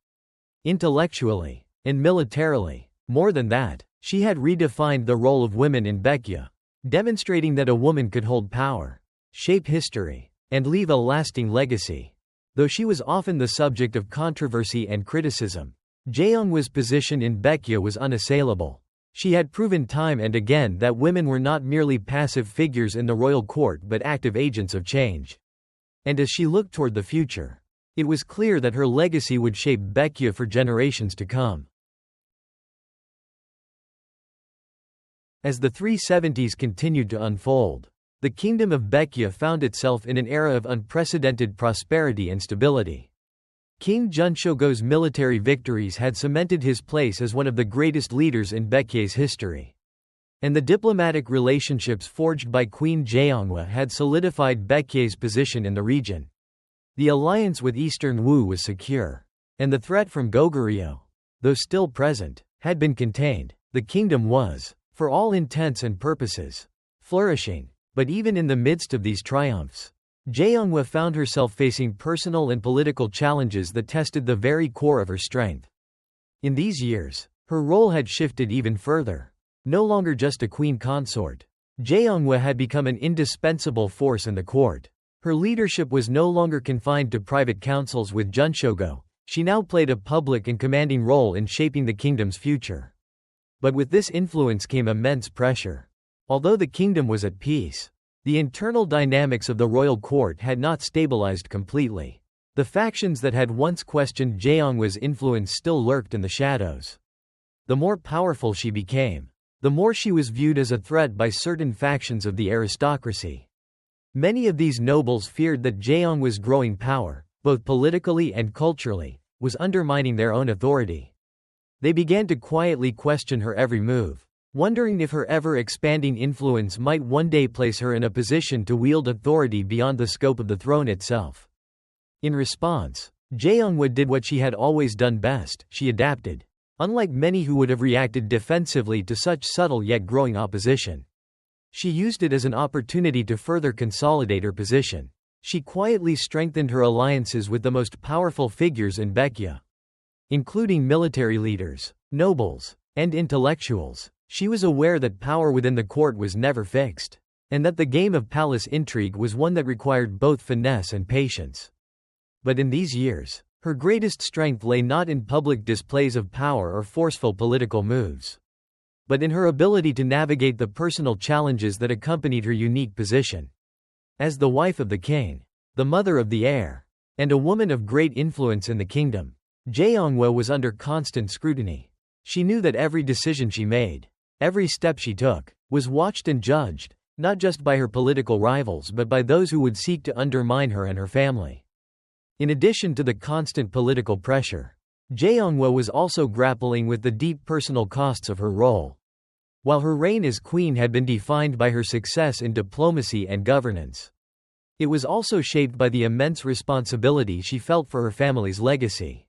intellectually, and militarily. More than that, she had redefined the role of women in Baekje, demonstrating that a woman could hold power, shape history, and leave a lasting legacy. Though she was often the subject of controversy and criticism, Jeonghwa's position in Baekje was unassailable. She had proven time and again that women were not merely passive figures in the royal court but active agents of change. And as she looked toward the future, it was clear that her legacy would shape Baekje for generations to come. As the 370s continued to unfold, the kingdom of Baekje found itself in an era of unprecedented prosperity and stability. King Geunchogo's military victories had cemented his place as one of the greatest leaders in Baekje's history. And the diplomatic relationships forged by Queen Jeonghwa had solidified Baekje's position in the region. The alliance with Eastern Wu was secure, and the threat from Goguryeo, though still present, had been contained. The kingdom was, for all intents and purposes, flourishing. But even in the midst of these triumphs, Jeonghwa found herself facing personal and political challenges that tested the very core of her strength. In these years, her role had shifted even further. No longer just a queen consort, Jeonghwa had become an indispensable force in the court. Her leadership was no longer confined to private councils with Geunchogo. She now played a public and commanding role in shaping the kingdom's future. But with this influence came immense pressure. Although the kingdom was at peace, the internal dynamics of the royal court had not stabilized completely. The factions that had once questioned Jeonghwa's influence still lurked in the shadows. The more powerful she became, the more she was viewed as a threat by certain factions of the aristocracy. Many of these nobles feared that Jeonghwa's growing power, both politically and culturally, was undermining their own authority. They began to quietly question her every move, wondering if her ever-expanding influence might one day place her in a position to wield authority beyond the scope of the throne itself. In response, Jeonghwa did what she had always done best: she adapted. Unlike many who would have reacted defensively to such subtle yet growing opposition, she used it as an opportunity to further consolidate her position. She quietly strengthened her alliances with the most powerful figures in Baekje, including military leaders, nobles, and intellectuals. She was aware that power within the court was never fixed, and that the game of palace intrigue was one that required both finesse and patience. But in these years, her greatest strength lay not in public displays of power or forceful political moves, but in her ability to navigate the personal challenges that accompanied her unique position. As the wife of the king, the mother of the heir, and a woman of great influence in the kingdom, Jeonghwa was under constant scrutiny. She knew that every decision she made, every step she took, was watched and judged, not just by her political rivals but by those who would seek to undermine her and her family. In addition to the constant political pressure, Jeonghwa was also grappling with the deep personal costs of her role. While her reign as queen had been defined by her success in diplomacy and governance, it was also shaped by the immense responsibility she felt for her family's legacy.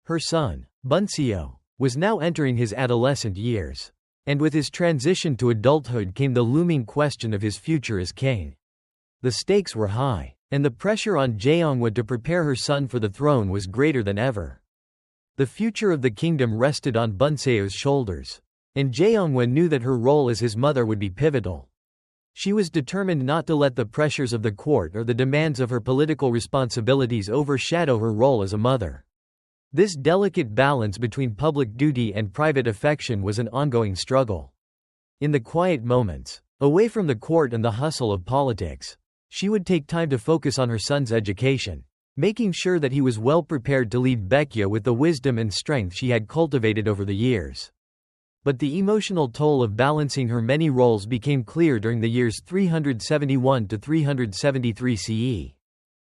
Her son, Bunseo, was now entering his adolescent years, and with his transition to adulthood came the looming question of his future as king. The stakes were high, and the pressure on Jeonghwa to prepare her son for the throne was greater than ever. The future of the kingdom rested on Bunseo's shoulders, and Jeonghwa knew that her role as his mother would be pivotal. She was determined not to let the pressures of the court or the demands of her political responsibilities overshadow her role as a mother. This delicate balance between public duty and private affection was an ongoing struggle. In the quiet moments, away from the court and the hustle of politics, she would take time to focus on her son's education, making sure that he was well prepared to lead Baekje with the wisdom and strength she had cultivated over the years. But the emotional toll of balancing her many roles became clear during the years 371 to 373 CE.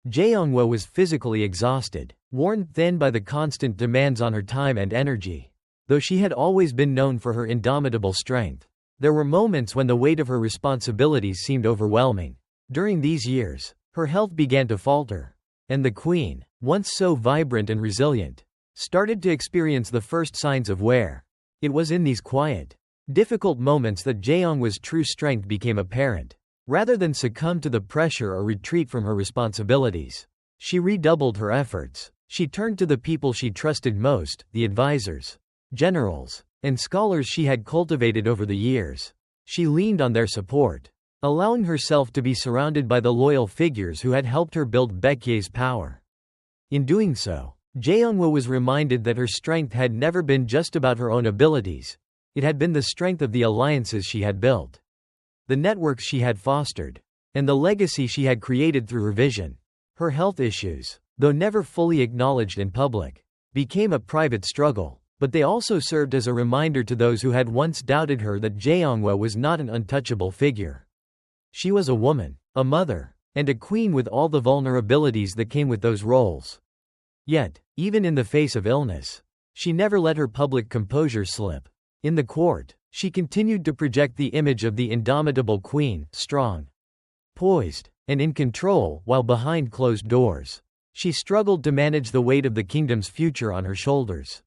Jeonghwa was physically exhausted, worn thin by the constant demands on her time and energy. Though she had always been known for her indomitable strength, there were moments when the weight of her responsibilities seemed overwhelming. During these years, her health began to falter, and the queen, once so vibrant and resilient, started to experience the first signs of wear. It was in these quiet, difficult moments that Jeonghwa's true strength became apparent. Rather than succumb to the pressure or retreat from her responsibilities, she redoubled her efforts. She turned to the people she trusted most, the advisors, generals, and scholars she had cultivated over the years. She leaned on their support, allowing herself to be surrounded by the loyal figures who had helped her build Baekje's power. In doing so, Jeonghwa was reminded that her strength had never been just about her own abilities. It had been the strength of the alliances she had built, the networks she had fostered, and the legacy she had created through her vision. Her health issues, though never fully acknowledged in public, became a private struggle, but they also served as a reminder to those who had once doubted her that Jeonghwa was not an untouchable figure. She was a woman, a mother, and a queen with all the vulnerabilities that came with those roles. Yet, even in the face of illness, she never let her public composure slip. In the court, she continued to project the image of the indomitable queen, strong, poised, and in control, while behind closed doors, she struggled to manage the weight of the kingdom's future on her shoulders.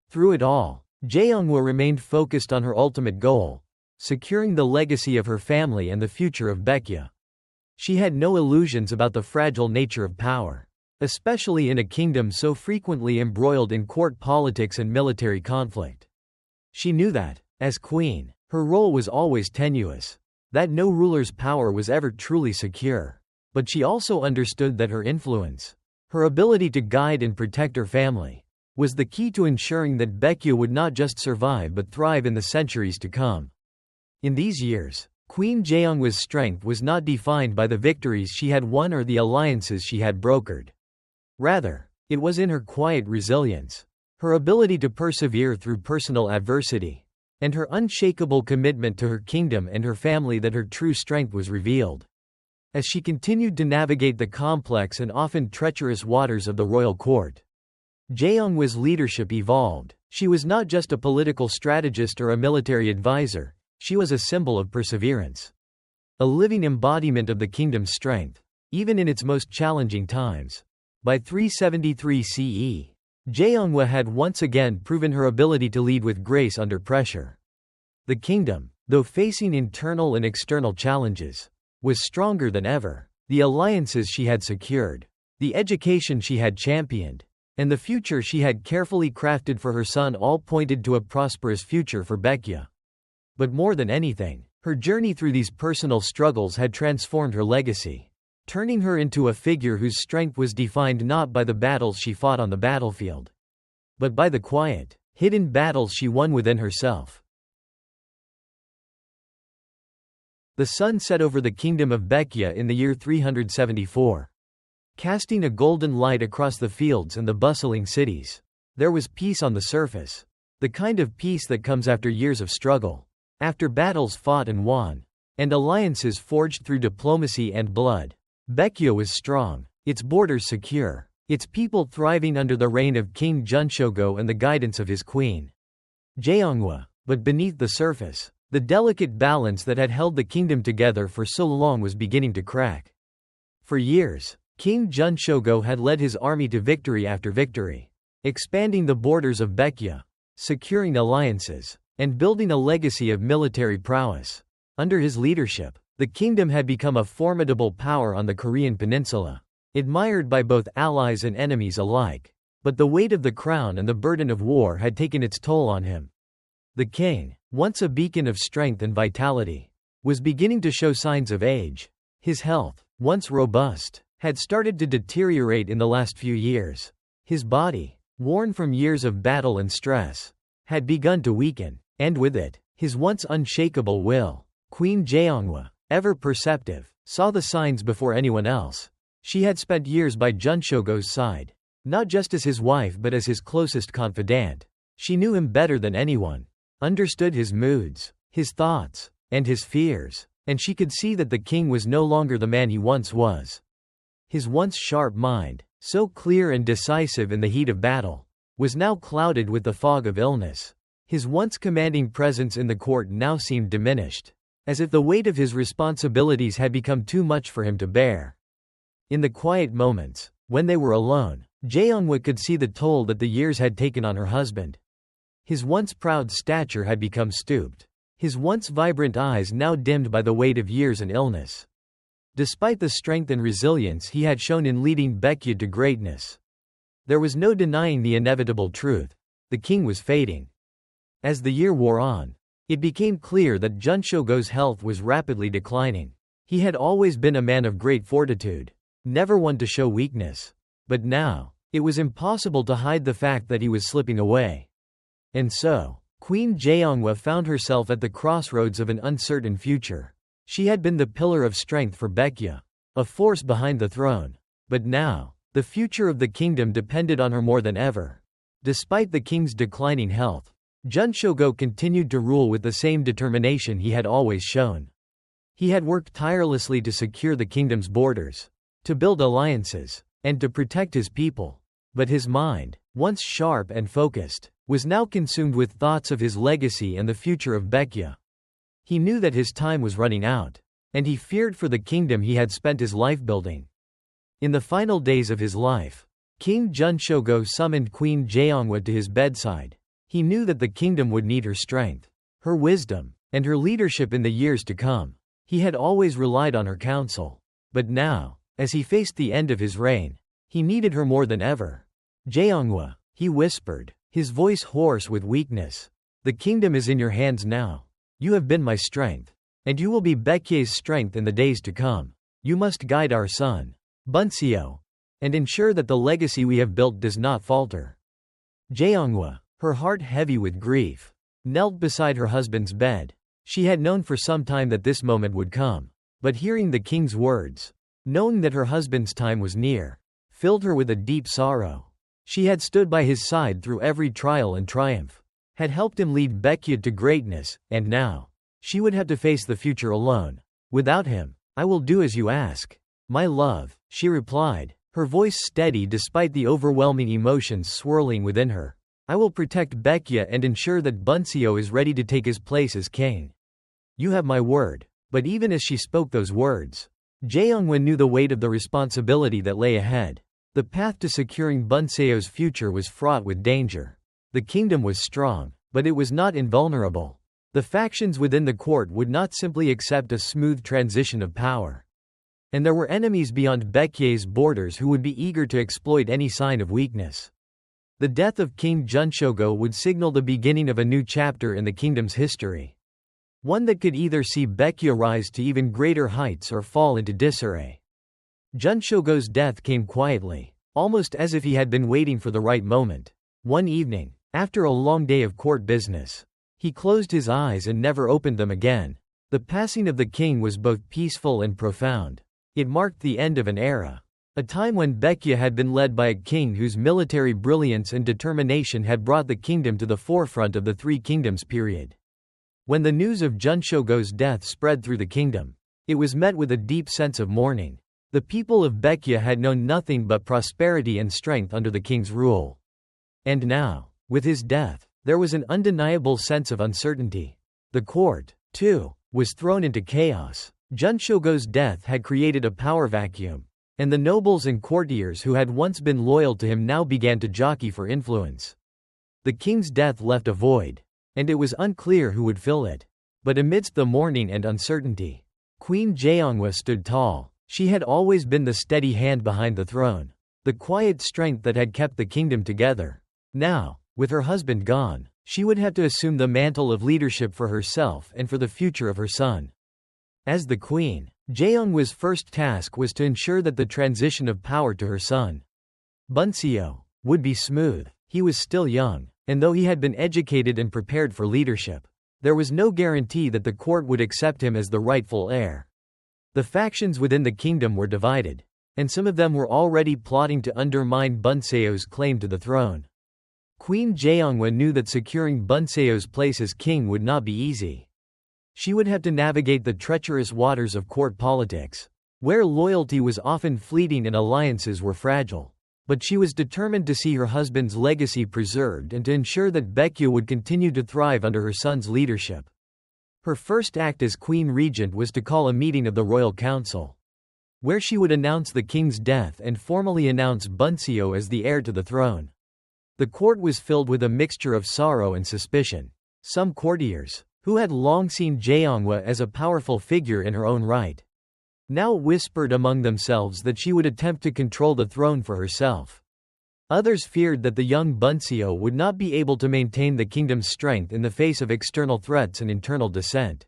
Through it all, Jeonghwa remained focused on her ultimate goal, securing the legacy of her family and the future of Baekje. She had no illusions about the fragile nature of power, especially in a kingdom so frequently embroiled in court politics and military conflict. She knew that, as queen, her role was always tenuous, that no ruler's power was ever truly secure. But she also understood that her influence, her ability to guide and protect her family, was the key to ensuring that Baekje would not just survive but thrive in the centuries to come. In these years, Queen Jeonghwa's strength was not defined by the victories she had won or the alliances she had brokered. Rather, it was in her quiet resilience, her ability to persevere through personal adversity, and her unshakable commitment to her kingdom and her family that her true strength was revealed. As she continued to navigate the complex and often treacherous waters of the royal court, Jeonghwa's leadership evolved. She was not just a political strategist or a military advisor, she was a symbol of perseverance, a living embodiment of the kingdom's strength, even in its most challenging times. By 373 CE, Jeonghwa had once again proven her ability to lead with grace under pressure. The kingdom, though facing internal and external challenges, was stronger than ever. The alliances she had secured, the education she had championed, and the future she had carefully crafted for her son all pointed to a prosperous future for Baekje. But more than anything, her journey through these personal struggles had transformed her legacy, turning her into a figure whose strength was defined not by the battles she fought on the battlefield, but by the quiet, hidden battles she won within herself. The sun set over the kingdom of Baekje in the year 374. Casting a golden light across the fields and the bustling cities. There was peace on the surface. The kind of peace that comes after years of struggle. After battles fought and won, and alliances forged through diplomacy and blood. Baekje was strong, its borders secure, its people thriving under the reign of King Geunchogo and the guidance of his queen, Jeonghwa. But beneath the surface, the delicate balance that had held the kingdom together for so long was beginning to crack. For years, King Geunchogo had led his army to victory after victory, expanding the borders of Baekje, securing alliances, and building a legacy of military prowess. Under his leadership, the kingdom had become a formidable power on the Korean peninsula, admired by both allies and enemies alike. But the weight of the crown and the burden of war had taken its toll on him. The king, once a beacon of strength and vitality, was beginning to show signs of age. His health, once robust, had started to deteriorate in the last few years. His body, worn from years of battle and stress, had begun to weaken, and with it, his once unshakable will. Queen Jeonghwa, ever perceptive, saw the signs before anyone else. She had spent years by Geunchogo's side, not just as his wife but as his closest confidant. She knew him better than anyone. understood his moods, his thoughts, and his fears, and she could see that the king was no longer the man he once was. His once sharp mind, so clear and decisive in the heat of battle, was now clouded with the fog of illness. His once commanding presence in the court now seemed diminished, as if the weight of his responsibilities had become too much for him to bear. In the quiet moments, when they were alone, Jeonghwa could see the toll that the years had taken on her husband. His once proud stature had become stooped, his once vibrant eyes now dimmed by the weight of years and illness. Despite the strength and resilience he had shown in leading Baekje to greatness, there was no denying the inevitable truth: the king was fading. As the year wore on, it became clear that Geunchogo's health was rapidly declining. He had always been a man of great fortitude, never one to show weakness. But now, it was impossible to hide the fact that he was slipping away. And so, Queen Jeonghwa found herself at the crossroads of an uncertain future. She had been the pillar of strength for Baekje, a force behind the throne. But now, the future of the kingdom depended on her more than ever. Despite the king's declining health, Geunchogo continued to rule with the same determination he had always shown. He had worked tirelessly to secure the kingdom's borders, to build alliances, and to protect his people. But his mind, once sharp and focused, was now consumed with thoughts of his legacy and the future of Baekje. He knew that his time was running out, and he feared for the kingdom he had spent his life building. In the final days of his life, King Geunchogo summoned Queen Jeonghwa to his bedside. He knew that the kingdom would need her strength, her wisdom, and her leadership in the years to come. He had always relied on her counsel. But now, as he faced the end of his reign, he needed her more than ever. "Jeonghwa," he whispered, his voice hoarse with weakness, "the kingdom is in your hands now. You have been my strength, and you will be Baekje's strength in the days to come. You must guide our son, Bunseo, and ensure that the legacy we have built does not falter." Jeonghwa, her heart heavy with grief, knelt beside her husband's bed. She had known for some time that this moment would come. But hearing the king's words, knowing that her husband's time was near, filled her with a deep sorrow. She had stood by his side through every trial and triumph, had helped him lead Baekje to greatness, and now, she would have to face the future alone. "Without him, I will do as you ask, my love," she replied, her voice steady despite the overwhelming emotions swirling within her. "I will protect Baekje and ensure that Bunseo is ready to take his place as king. You have my word." But even as she spoke those words, Jeonghwa knew the weight of the responsibility that lay ahead. The path to securing Bunseo's future was fraught with danger. The kingdom was strong, but it was not invulnerable. The factions within the court would not simply accept a smooth transition of power. And there were enemies beyond Baekje's borders who would be eager to exploit any sign of weakness. The death of King Geunchogo would signal the beginning of a new chapter in the kingdom's history. One that could either see Baekje rise to even greater heights or fall into disarray. Geunchogo's death came quietly, almost as if he had been waiting for the right moment. One evening, after a long day of court business, he closed his eyes and never opened them again. The passing of the king was both peaceful and profound. It marked the end of an era, a time when Baekje had been led by a king whose military brilliance and determination had brought the kingdom to the forefront of the Three Kingdoms period. When the news of Geunchogo's death spread through the kingdom, it was met with a deep sense of mourning. The people of Baekje had known nothing but prosperity and strength under the king's rule. And now, with his death, there was an undeniable sense of uncertainty. The court, too, was thrown into chaos. Geunchogo's death had created a power vacuum, and the nobles and courtiers who had once been loyal to him now began to jockey for influence. The king's death left a void, and it was unclear who would fill it. But amidst the mourning and uncertainty, Queen Jeonghwa stood tall. She had always been the steady hand behind the throne, the quiet strength that had kept the kingdom together. Now, with her husband gone, she would have to assume the mantle of leadership for herself and for the future of her son. As the queen, Jeonghwa's first task was to ensure that the transition of power to her son, Bunseo, would be smooth. He was still young, and though he had been educated and prepared for leadership, there was no guarantee that the court would accept him as the rightful heir. The factions within the kingdom were divided, and some of them were already plotting to undermine Bunseo's claim to the throne. Queen Jeonghwa knew that securing Bunseo's place as king would not be easy. She would have to navigate the treacherous waters of court politics, where loyalty was often fleeting and alliances were fragile. But she was determined to see her husband's legacy preserved and to ensure that Baekje would continue to thrive under her son's leadership. Her first act as Queen Regent was to call a meeting of the Royal Council, where she would announce the king's death and formally announce Bunseo as the heir to the throne. The court was filled with a mixture of sorrow and suspicion. Some courtiers, who had long seen Jeonghwa as a powerful figure in her own right, now whispered among themselves that she would attempt to control the throne for herself. Others feared that the young Bunseo would not be able to maintain the kingdom's strength in the face of external threats and internal dissent.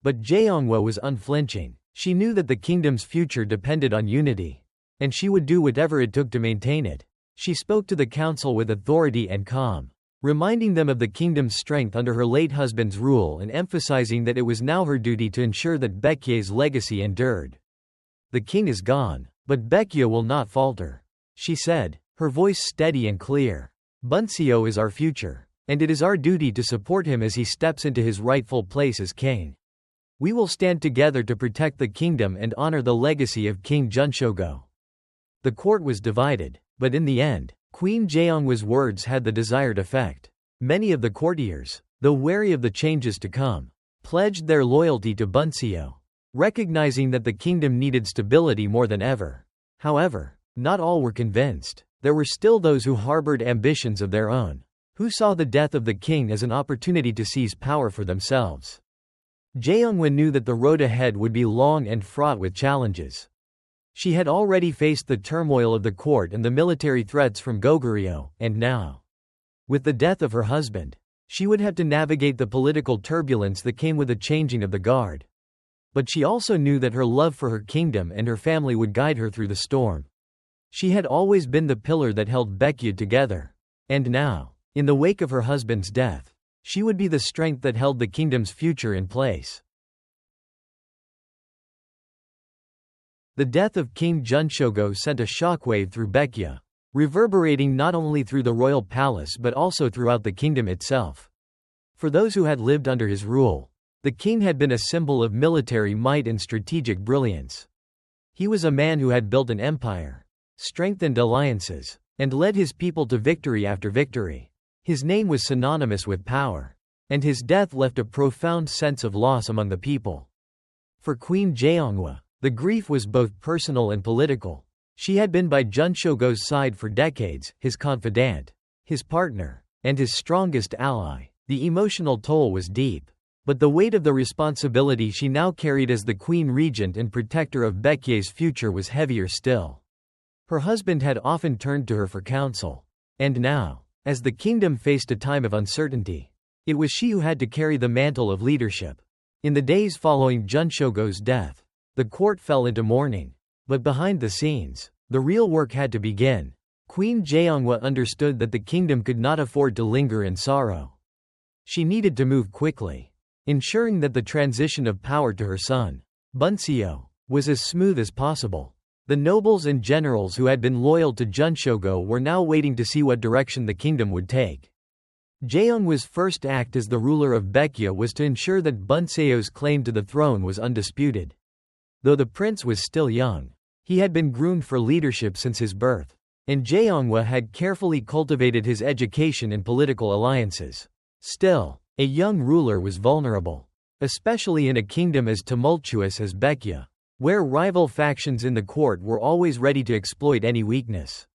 But Jeonghwa was unflinching. She knew that the kingdom's future depended on unity, and she would do whatever it took to maintain it. She spoke to the council with authority and calm, reminding them of the kingdom's strength under her late husband's rule and emphasizing that it was now her duty to ensure that Baekje's legacy endured. "The king is gone, but Baekje will not falter," she said, her voice steady and clear. "Bunseo is our future, and it is our duty to support him as he steps into his rightful place as king. We will stand together to protect the kingdom and honor the legacy of King Geunchogo." The court was divided, but in the end, Queen Jeonghwa's words had the desired effect. Many of the courtiers, though wary of the changes to come, pledged their loyalty to Bunseo, recognizing that the kingdom needed stability more than ever. However, not all were convinced. There were still those who harbored ambitions of their own, who saw the death of the king as an opportunity to seize power for themselves. Jeonghwa knew that the road ahead would be long and fraught with challenges. She had already faced the turmoil of the court and the military threats from Goguryeo, and now, with the death of her husband, she would have to navigate the political turbulence that came with the changing of the guard. But she also knew that her love for her kingdom and her family would guide her through the storm. She had always been the pillar that held Baekje together, and now, in the wake of her husband's death, she would be the strength that held the kingdom's future in place. The death of King Geunchogo sent a shockwave through Baekje, reverberating not only through the royal palace but also throughout the kingdom itself. For those who had lived under his rule, the king had been a symbol of military might and strategic brilliance. He was a man who had built an empire, strengthened alliances, and led his people to victory after victory. His name was synonymous with power, and his death left a profound sense of loss among the people. For Queen Jeonghwa, the grief was both personal and political. She had been by Geunchogo's side for decades, his confidant, his partner, and his strongest ally. The emotional toll was deep. But the weight of the responsibility she now carried as the Queen Regent and protector of Baekje's future was heavier still. Her husband had often turned to her for counsel. And now, as the kingdom faced a time of uncertainty, it was she who had to carry the mantle of leadership. In the days following Geunchogo's death, the court fell into mourning. But behind the scenes, the real work had to begin. Queen Jeonghwa understood that the kingdom could not afford to linger in sorrow. She needed to move quickly, ensuring that the transition of power to her son, Bunseo, was as smooth as possible. The nobles and generals who had been loyal to Geunchogo were now waiting to see what direction the kingdom would take. Jeonghwa's first act as the ruler of Baekje was to ensure that Bunseo's claim to the throne was undisputed. Though the prince was still young, he had been groomed for leadership since his birth, and Jeonghwa had carefully cultivated his education and political alliances. Still, a young ruler was vulnerable, especially in a kingdom as tumultuous as Baekje, where rival factions in the court were always ready to exploit any weakness.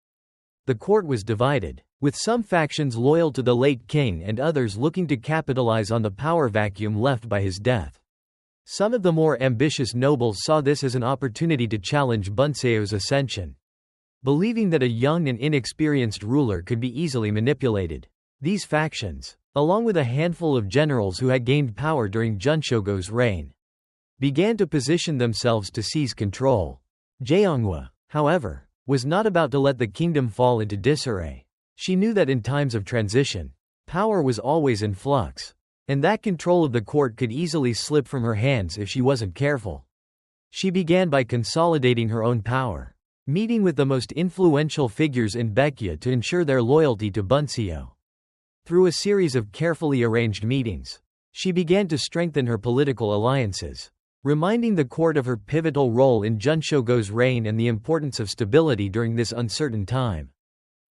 The court was divided, with some factions loyal to the late king and others looking to capitalize on the power vacuum left by his death. Some of the more ambitious nobles saw this as an opportunity to challenge Bunseo's ascension, believing that a young and inexperienced ruler could be easily manipulated. These factions, along with a handful of generals who had gained power during Geunchogo's reign, began to position themselves to seize control. Jeonghwa, however, was not about to let the kingdom fall into disarray. She knew that in times of transition, power was always in flux, and that control of the court could easily slip from her hands if she wasn't careful. She began by consolidating her own power, meeting with the most influential figures in Baekje to ensure their loyalty to Bunseo. Through a series of carefully arranged meetings, she began to strengthen her political alliances, reminding the court of her pivotal role in Geunchogo's reign and the importance of stability during this uncertain time.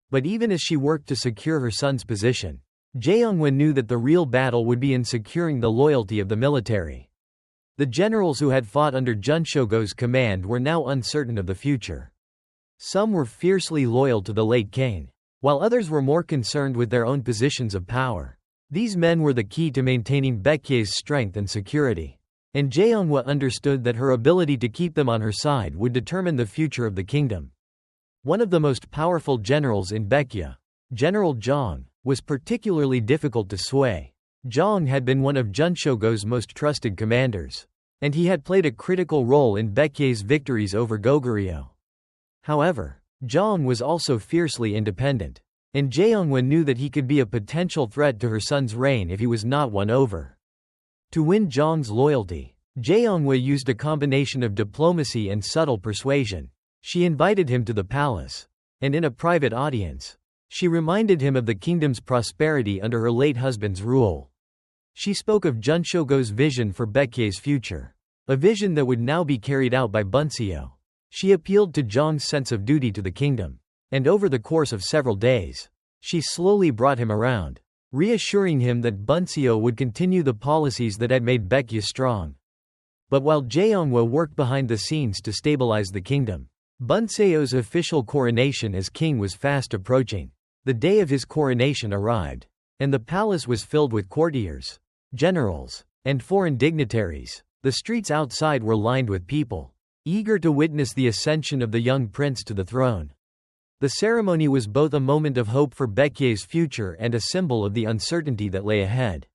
But even as she worked to secure her son's position, Jeonghwa knew that the real battle would be in securing the loyalty of the military. The generals who had fought under Geunchogo's command were now uncertain of the future. Some were fiercely loyal to the late king, while others were more concerned with their own positions of power. These men were the key to maintaining Baekje's strength and security, and Jeonghwa understood that her ability to keep them on her side would determine the future of the kingdom. One of the most powerful generals in Baekje, General Jeong, was particularly difficult to sway. Jeong had been one of Geunchogo's most trusted commanders, and he had played a critical role in Baekje's victories over Goguryeo. However, Jeong was also fiercely independent, and Jeonghwa knew that he could be a potential threat to her son's reign if he was not won over. To win Jeong's loyalty, Jeonghwa used a combination of diplomacy and subtle persuasion. She invited him to the palace, and in a private audience, she reminded him of the kingdom's prosperity under her late husband's rule. She spoke of Geunchogo's vision for Baekje's future, a vision that would now be carried out by Bunseo. She appealed to Jeong's sense of duty to the kingdom, and over the course of several days, she slowly brought him around, reassuring him that Bunseo would continue the policies that had made Baekje strong. But while Jeonghwa worked behind the scenes to stabilize the kingdom, Bunseo's official coronation as king was fast approaching. The day of his coronation arrived, and the palace was filled with courtiers, generals, and foreign dignitaries. The streets outside were lined with people, eager to witness the ascension of the young prince to the throne. The ceremony was both a moment of hope for Baekje's future and a symbol of the uncertainty that lay ahead.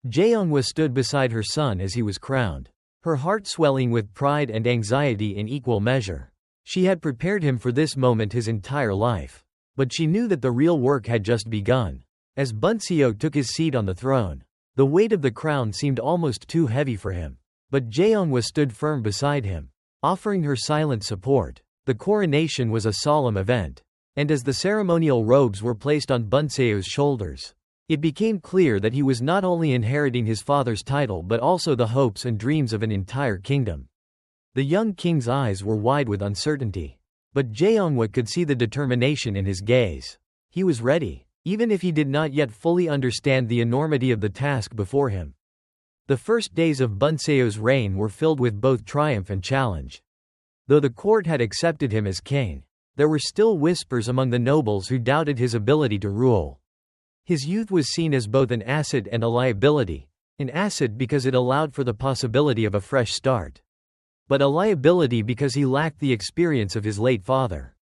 Jeonghwa stood beside her son as he was crowned, her heart swelling with pride and anxiety in equal measure. She had prepared him for this moment his entire life. But she knew that the real work had just begun. As Bunseo took his seat on the throne, the weight of the crown seemed almost too heavy for him. But Jeonghwa stood firm beside him, offering her silent support. The coronation was a solemn event, and as the ceremonial robes were placed on Bunseo's shoulders, it became clear that he was not only inheriting his father's title but also the hopes and dreams of an entire kingdom. The young king's eyes were wide with uncertainty. But Jeonghwa could see the determination in his gaze. He was ready, even if he did not yet fully understand the enormity of the task before him. The first days of Bunseo's reign were filled with both triumph and challenge. Though the court had accepted him as king, there were still whispers among the nobles who doubted his ability to rule. His youth was seen as both an asset and a liability. An asset because it allowed for the possibility of a fresh start, but a liability because he lacked the experience of his late father.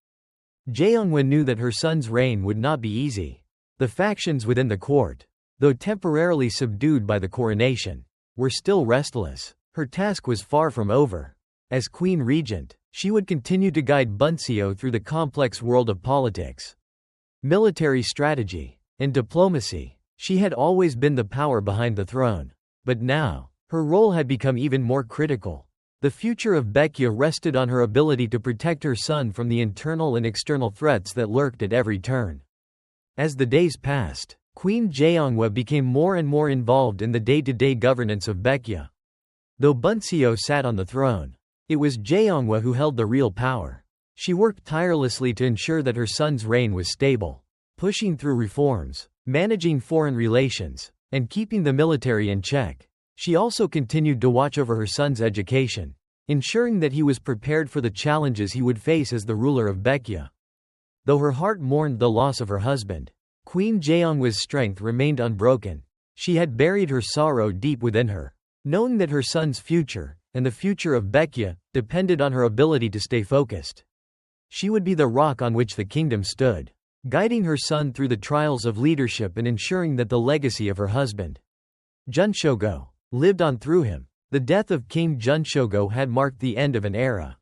Jeonghwa knew that her son's reign would not be easy. The factions within the court, though temporarily subdued by the coronation, were still restless. Her task was far from over. As Queen Regent, she would continue to guide Bunseo through the complex world of politics, military strategy, and diplomacy. She had always been the power behind the throne. But now, her role had become even more critical. The future of Baekje rested on her ability to protect her son from the internal and external threats that lurked at every turn. As the days passed, Queen Jeonghwa became more and more involved in the day-to-day governance of Baekje. Though Bunseo sat on the throne, it was Jeonghwa who held the real power. She worked tirelessly to ensure that her son's reign was stable, pushing through reforms, managing foreign relations, and keeping the military in check. She also continued to watch over her son's education, ensuring that he was prepared for the challenges he would face as the ruler of Baekje. Though her heart mourned the loss of her husband, Queen Jeonghwa's strength remained unbroken. She had buried her sorrow deep within her, knowing that her son's future, and the future of Baekje, depended on her ability to stay focused. She would be the rock on which the kingdom stood, guiding her son through the trials of leadership and ensuring that the legacy of her husband, Geunchogo, lived on through him. The death of King Geunchogo had marked the end of an era.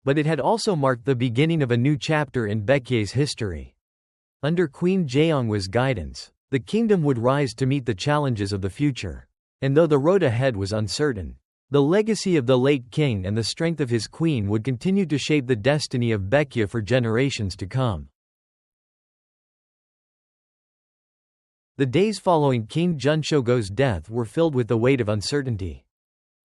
But it had also marked the beginning of a new chapter in Baekje's history. Under Queen Jeonghwa's guidance, the kingdom would rise to meet the challenges of the future. And though the road ahead was uncertain, the legacy of the late king and the strength of his queen would continue to shape the destiny of Baekje for generations to come. The days following King Geunchogo's death were filled with the weight of uncertainty.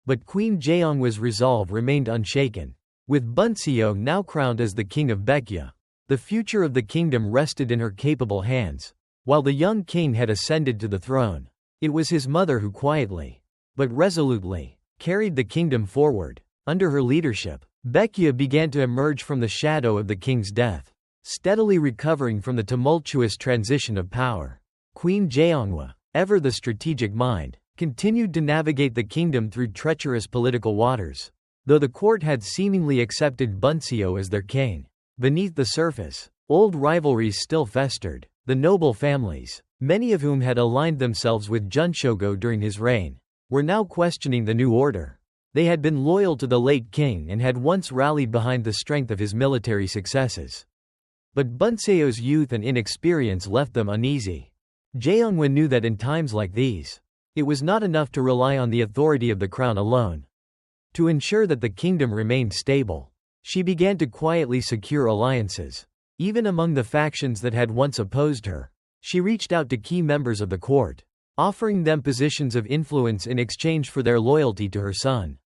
But Queen Jeonghwa's resolve remained unshaken. With Bunseo now crowned as the king of Baekje, the future of the kingdom rested in her capable hands. While the young king had ascended to the throne, it was his mother who quietly, but resolutely, carried the kingdom forward. Under her leadership, Baekje began to emerge from the shadow of the king's death, steadily recovering from the tumultuous transition of power. Queen Jeonghwa, ever the strategic mind, continued to navigate the kingdom through treacherous political waters. Though the court had seemingly accepted Bunseo as their king, beneath the surface, old rivalries still festered. The noble families, many of whom had aligned themselves with Geunchogo during his reign, were now questioning the new order. They had been loyal to the late king and had once rallied behind the strength of his military successes. But Bunseo's youth and inexperience left them uneasy. Jeonghwa knew that in times like these, it was not enough to rely on the authority of the crown alone. To ensure that the kingdom remained stable, she began to quietly secure alliances. Even among the factions that had once opposed her, she reached out to key members of the court, offering them positions of influence in exchange for their loyalty to her son.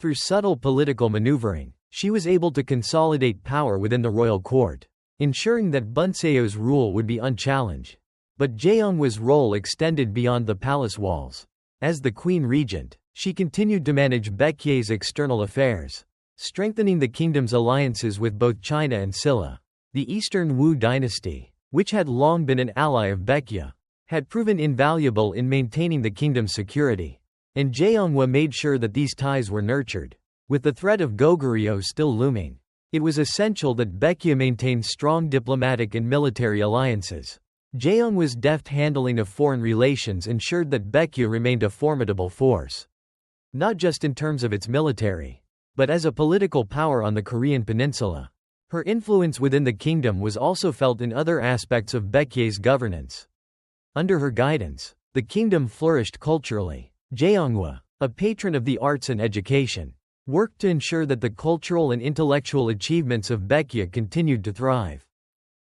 Through subtle political maneuvering, she was able to consolidate power within the royal court, ensuring that Bunseo's rule would be unchallenged. But Jeonghwa's role extended beyond the palace walls. As the queen regent, she continued to manage Baekje's external affairs, strengthening the kingdom's alliances with both China and Silla. The Eastern Wu dynasty, which had long been an ally of Baekje, had proven invaluable in maintaining the kingdom's security, and Jeonghwa made sure that these ties were nurtured. With the threat of Goguryeo still looming, it was essential that Baekje maintain strong diplomatic and military alliances. Jeonghwa's deft handling of foreign relations ensured that Baekje remained a formidable force, not just in terms of its military, but as a political power on the Korean peninsula. Her influence within the kingdom was also felt in other aspects of Baekje's governance. Under her guidance, the kingdom flourished culturally. Jeonghwa, a patron of the arts and education, worked to ensure that the cultural and intellectual achievements of Baekje continued to thrive.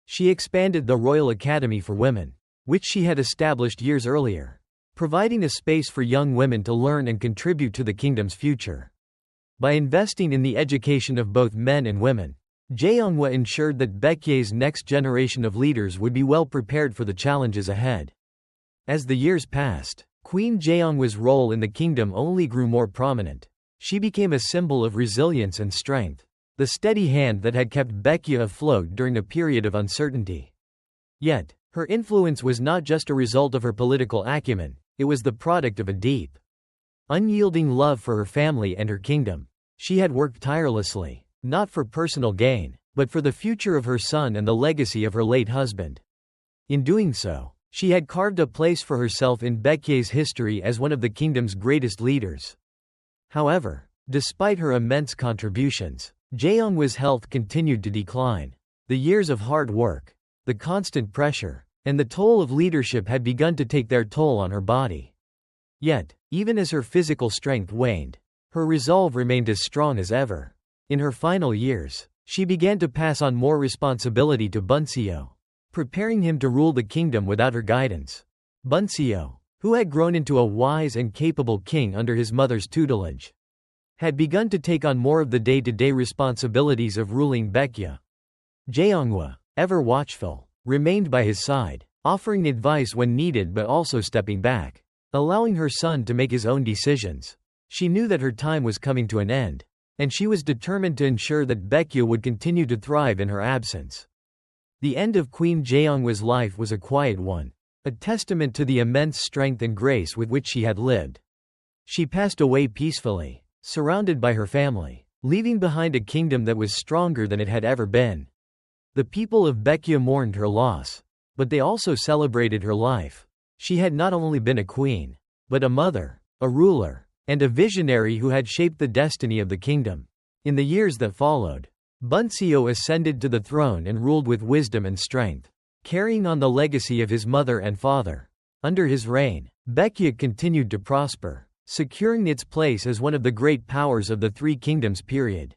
She expanded the Royal Academy for Women, which she had established years earlier, providing a space for young women to learn and contribute to the kingdom's future. By investing in the education of both men and women, Jeonghwa ensured that Baekje's next generation of leaders would be well prepared for the challenges ahead. As the years passed, Queen Jeonghwa's role in the kingdom only grew more prominent. She became a symbol of resilience and strength, the steady hand that had kept Baekje afloat during a period of uncertainty. Yet, her influence was not just a result of her political acumen, it was the product of a deep, unyielding love for her family and her kingdom. She had worked tirelessly, not for personal gain, but for the future of her son and the legacy of her late husband. In doing so, she had carved a place for herself in Baekje's history as one of the kingdom's greatest leaders. However, despite her immense contributions, Jeonghwa's health continued to decline. The years of hard work, the constant pressure, and the toll of leadership had begun to take their toll on her body. Yet, even as her physical strength waned, her resolve remained as strong as ever. In her final years, she began to pass on more responsibility to Bunseo, preparing him to rule the kingdom without her guidance. Bunseo, who had grown into a wise and capable king under his mother's tutelage, had begun to take on more of the day-to-day responsibilities of ruling Baekje. Jeonghwa, ever watchful, remained by his side, offering advice when needed but also stepping back, allowing her son to make his own decisions. She knew that her time was coming to an end, and she was determined to ensure that Baekje would continue to thrive in her absence. The end of Queen Jeonghwa's life was a quiet one, a testament to the immense strength and grace with which she had lived. She passed away peacefully, surrounded by her family, leaving behind a kingdom that was stronger than it had ever been. The people of Baekje mourned her loss, but they also celebrated her life. She had not only been a queen, but a mother, a ruler, and a visionary who had shaped the destiny of the kingdom. In the years that followed, Bunseo ascended to the throne and ruled with wisdom and strength, carrying on the legacy of his mother and father. Under his reign, Baekje continued to prosper, securing its place as one of the great powers of the Three Kingdoms period.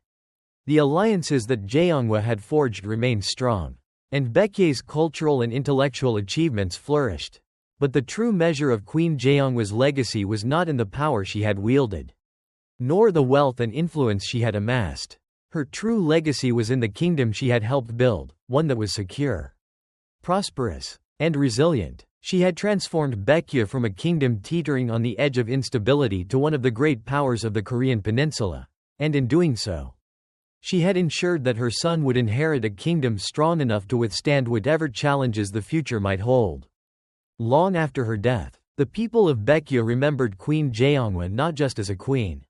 The alliances that Jeonghwa had forged remained strong, and Baekje's cultural and intellectual achievements flourished. But the true measure of Queen Jeonghwa's legacy was not in the power she had wielded, nor the wealth and influence she had amassed. Her true legacy was in the kingdom she had helped build, one that was secure, prosperous, and resilient. She had transformed Baekje from a kingdom teetering on the edge of instability to one of the great powers of the Korean peninsula, and in doing so, she had ensured that her son would inherit a kingdom strong enough to withstand whatever challenges the future might hold. Long after her death, the people of Baekje remembered Queen Jeonghwa not just as a queen,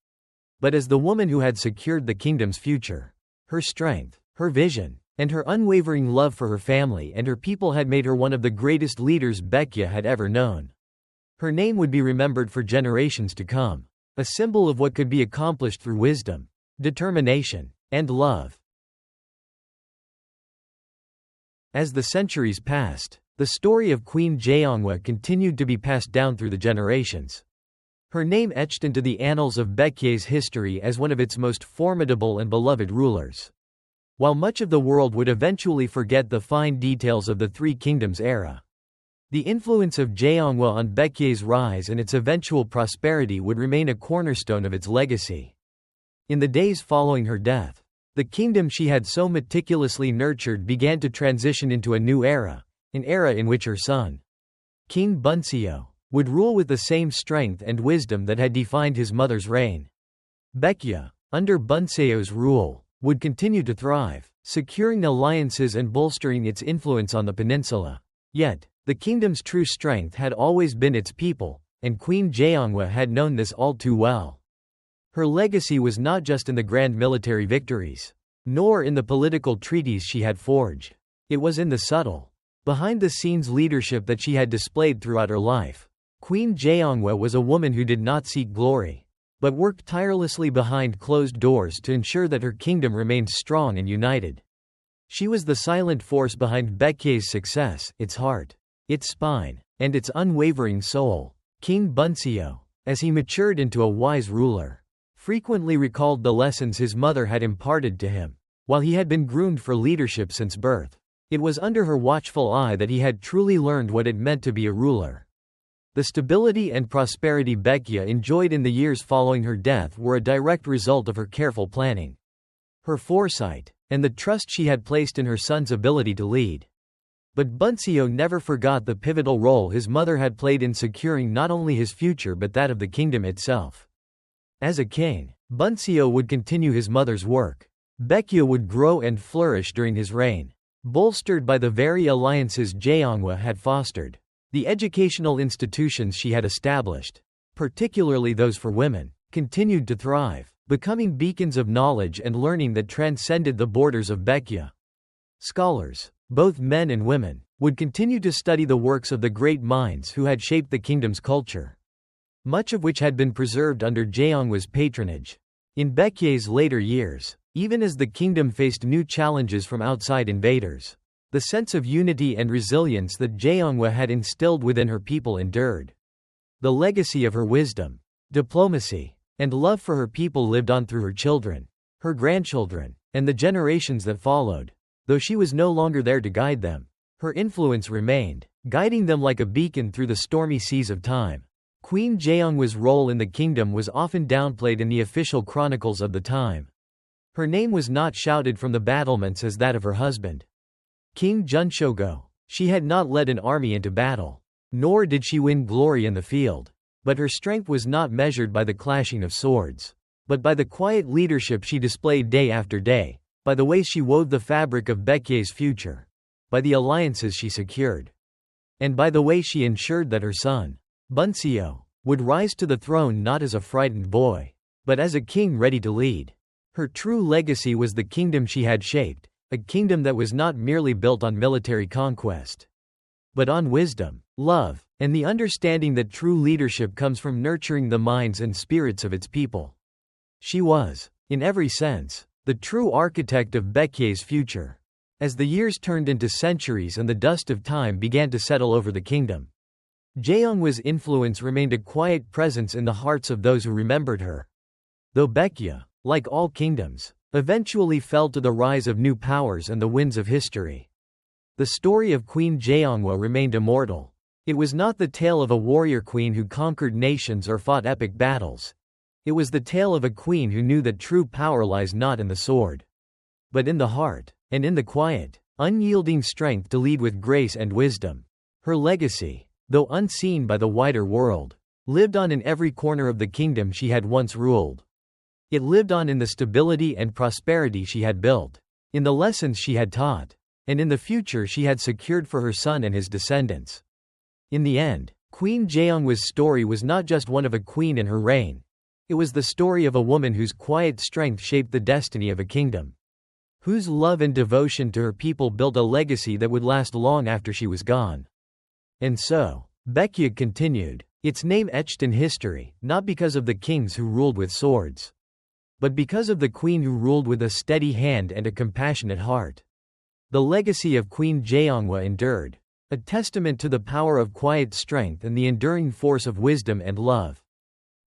but as the woman who had secured the kingdom's future. Her strength, her vision, and her unwavering love for her family and her people had made her one of the greatest leaders Baekje had ever known. Her name would be remembered for generations to come, a symbol of what could be accomplished through wisdom, determination, and love. As the centuries passed, the story of Queen Jeonghwa continued to be passed down through the generations. Her name etched into the annals of Baekje's history as one of its most formidable and beloved rulers. While much of the world would eventually forget the fine details of the Three Kingdoms era, the influence of Jeonghwa on Baekje's rise and its eventual prosperity would remain a cornerstone of its legacy. In the days following her death, the kingdom she had so meticulously nurtured began to transition into a new era, an era in which her son, King Bunseo, would rule with the same strength and wisdom that had defined his mother's reign. Baekje, under Bunseo's rule, would continue to thrive, securing alliances and bolstering its influence on the peninsula. Yet, the kingdom's true strength had always been its people, and Queen Jeonghwa had known this all too well. Her legacy was not just in the grand military victories, nor in the political treaties she had forged. It was in the subtle, behind-the-scenes leadership that she had displayed throughout her life. Queen Jeonghwa was a woman who did not seek glory, but worked tirelessly behind closed doors to ensure that her kingdom remained strong and united. She was the silent force behind Baekje's success, its heart, its spine, and its unwavering soul. King Bunseo, as he matured into a wise ruler, frequently recalled the lessons his mother had imparted to him. While he had been groomed for leadership since birth, it was under her watchful eye that he had truly learned what it meant to be a ruler. The stability and prosperity Baekje enjoyed in the years following her death were a direct result of her careful planning, her foresight, and the trust she had placed in her son's ability to lead. But Bunseo never forgot the pivotal role his mother had played in securing not only his future but that of the kingdom itself. As a king, Bunseo would continue his mother's work. Baekje would grow and flourish during his reign, bolstered by the very alliances Jeonghwa had fostered. The educational institutions she had established, particularly those for women, continued to thrive, becoming beacons of knowledge and learning that transcended the borders of Baekje. Scholars, both men and women, would continue to study the works of the great minds who had shaped the kingdom's culture, much of which had been preserved under Jeonghwa's patronage. In Baekje's later years, even as the kingdom faced new challenges from outside invaders, the sense of unity and resilience that Jeonghwa had instilled within her people endured. The legacy of her wisdom, diplomacy, and love for her people lived on through her children, her grandchildren, and the generations that followed. Though she was no longer there to guide them, her influence remained, guiding them like a beacon through the stormy seas of time. Queen Jeonghwa's role in the kingdom was often downplayed in the official chronicles of the time. Her name was not shouted from the battlements as that of her husband, King Geunchogo. She had not led an army into battle, nor did she win glory in the field. But her strength was not measured by the clashing of swords, but by the quiet leadership she displayed day after day, by the way she wove the fabric of Baekje's future, by the alliances she secured, and by the way she ensured that her son, Bunseo, would rise to the throne not as a frightened boy, but as a king ready to lead. Her true legacy was the kingdom she had shaped, a kingdom that was not merely built on military conquest, but on wisdom, love, and the understanding that true leadership comes from nurturing the minds and spirits of its people. She was, in every sense, the true architect of Baekje's future. As the years turned into centuries and the dust of time began to settle over the kingdom, Jeonghwa's influence remained a quiet presence in the hearts of those who remembered her. Though Baekje, like all kingdoms, eventually fell to the rise of new powers and the winds of history, the story of Queen Jeonghwa remained immortal, It was not the tale of a warrior queen who conquered nations or fought epic battles. It was the tale of a queen who knew that true power lies not in the sword, but in the heart, and in the quiet, unyielding strength to lead with grace and wisdom. Her legacy, though unseen by the wider world, lived on in every corner of the kingdom she had once ruled. It lived on in the stability and prosperity she had built, in the lessons she had taught, and in the future she had secured for her son and his descendants. In the end, Queen Jeonghwa's story was not just one of a queen and her reign. It was the story of a woman whose quiet strength shaped the destiny of a kingdom, whose love and devotion to her people built a legacy that would last long after she was gone. And so, Baekje continued, its name etched in history, not because of the kings who ruled with swords, but because of the queen who ruled with a steady hand and a compassionate heart. The legacy of Queen Jeonghwa endured, a testament to the power of quiet strength and the enduring force of wisdom and love.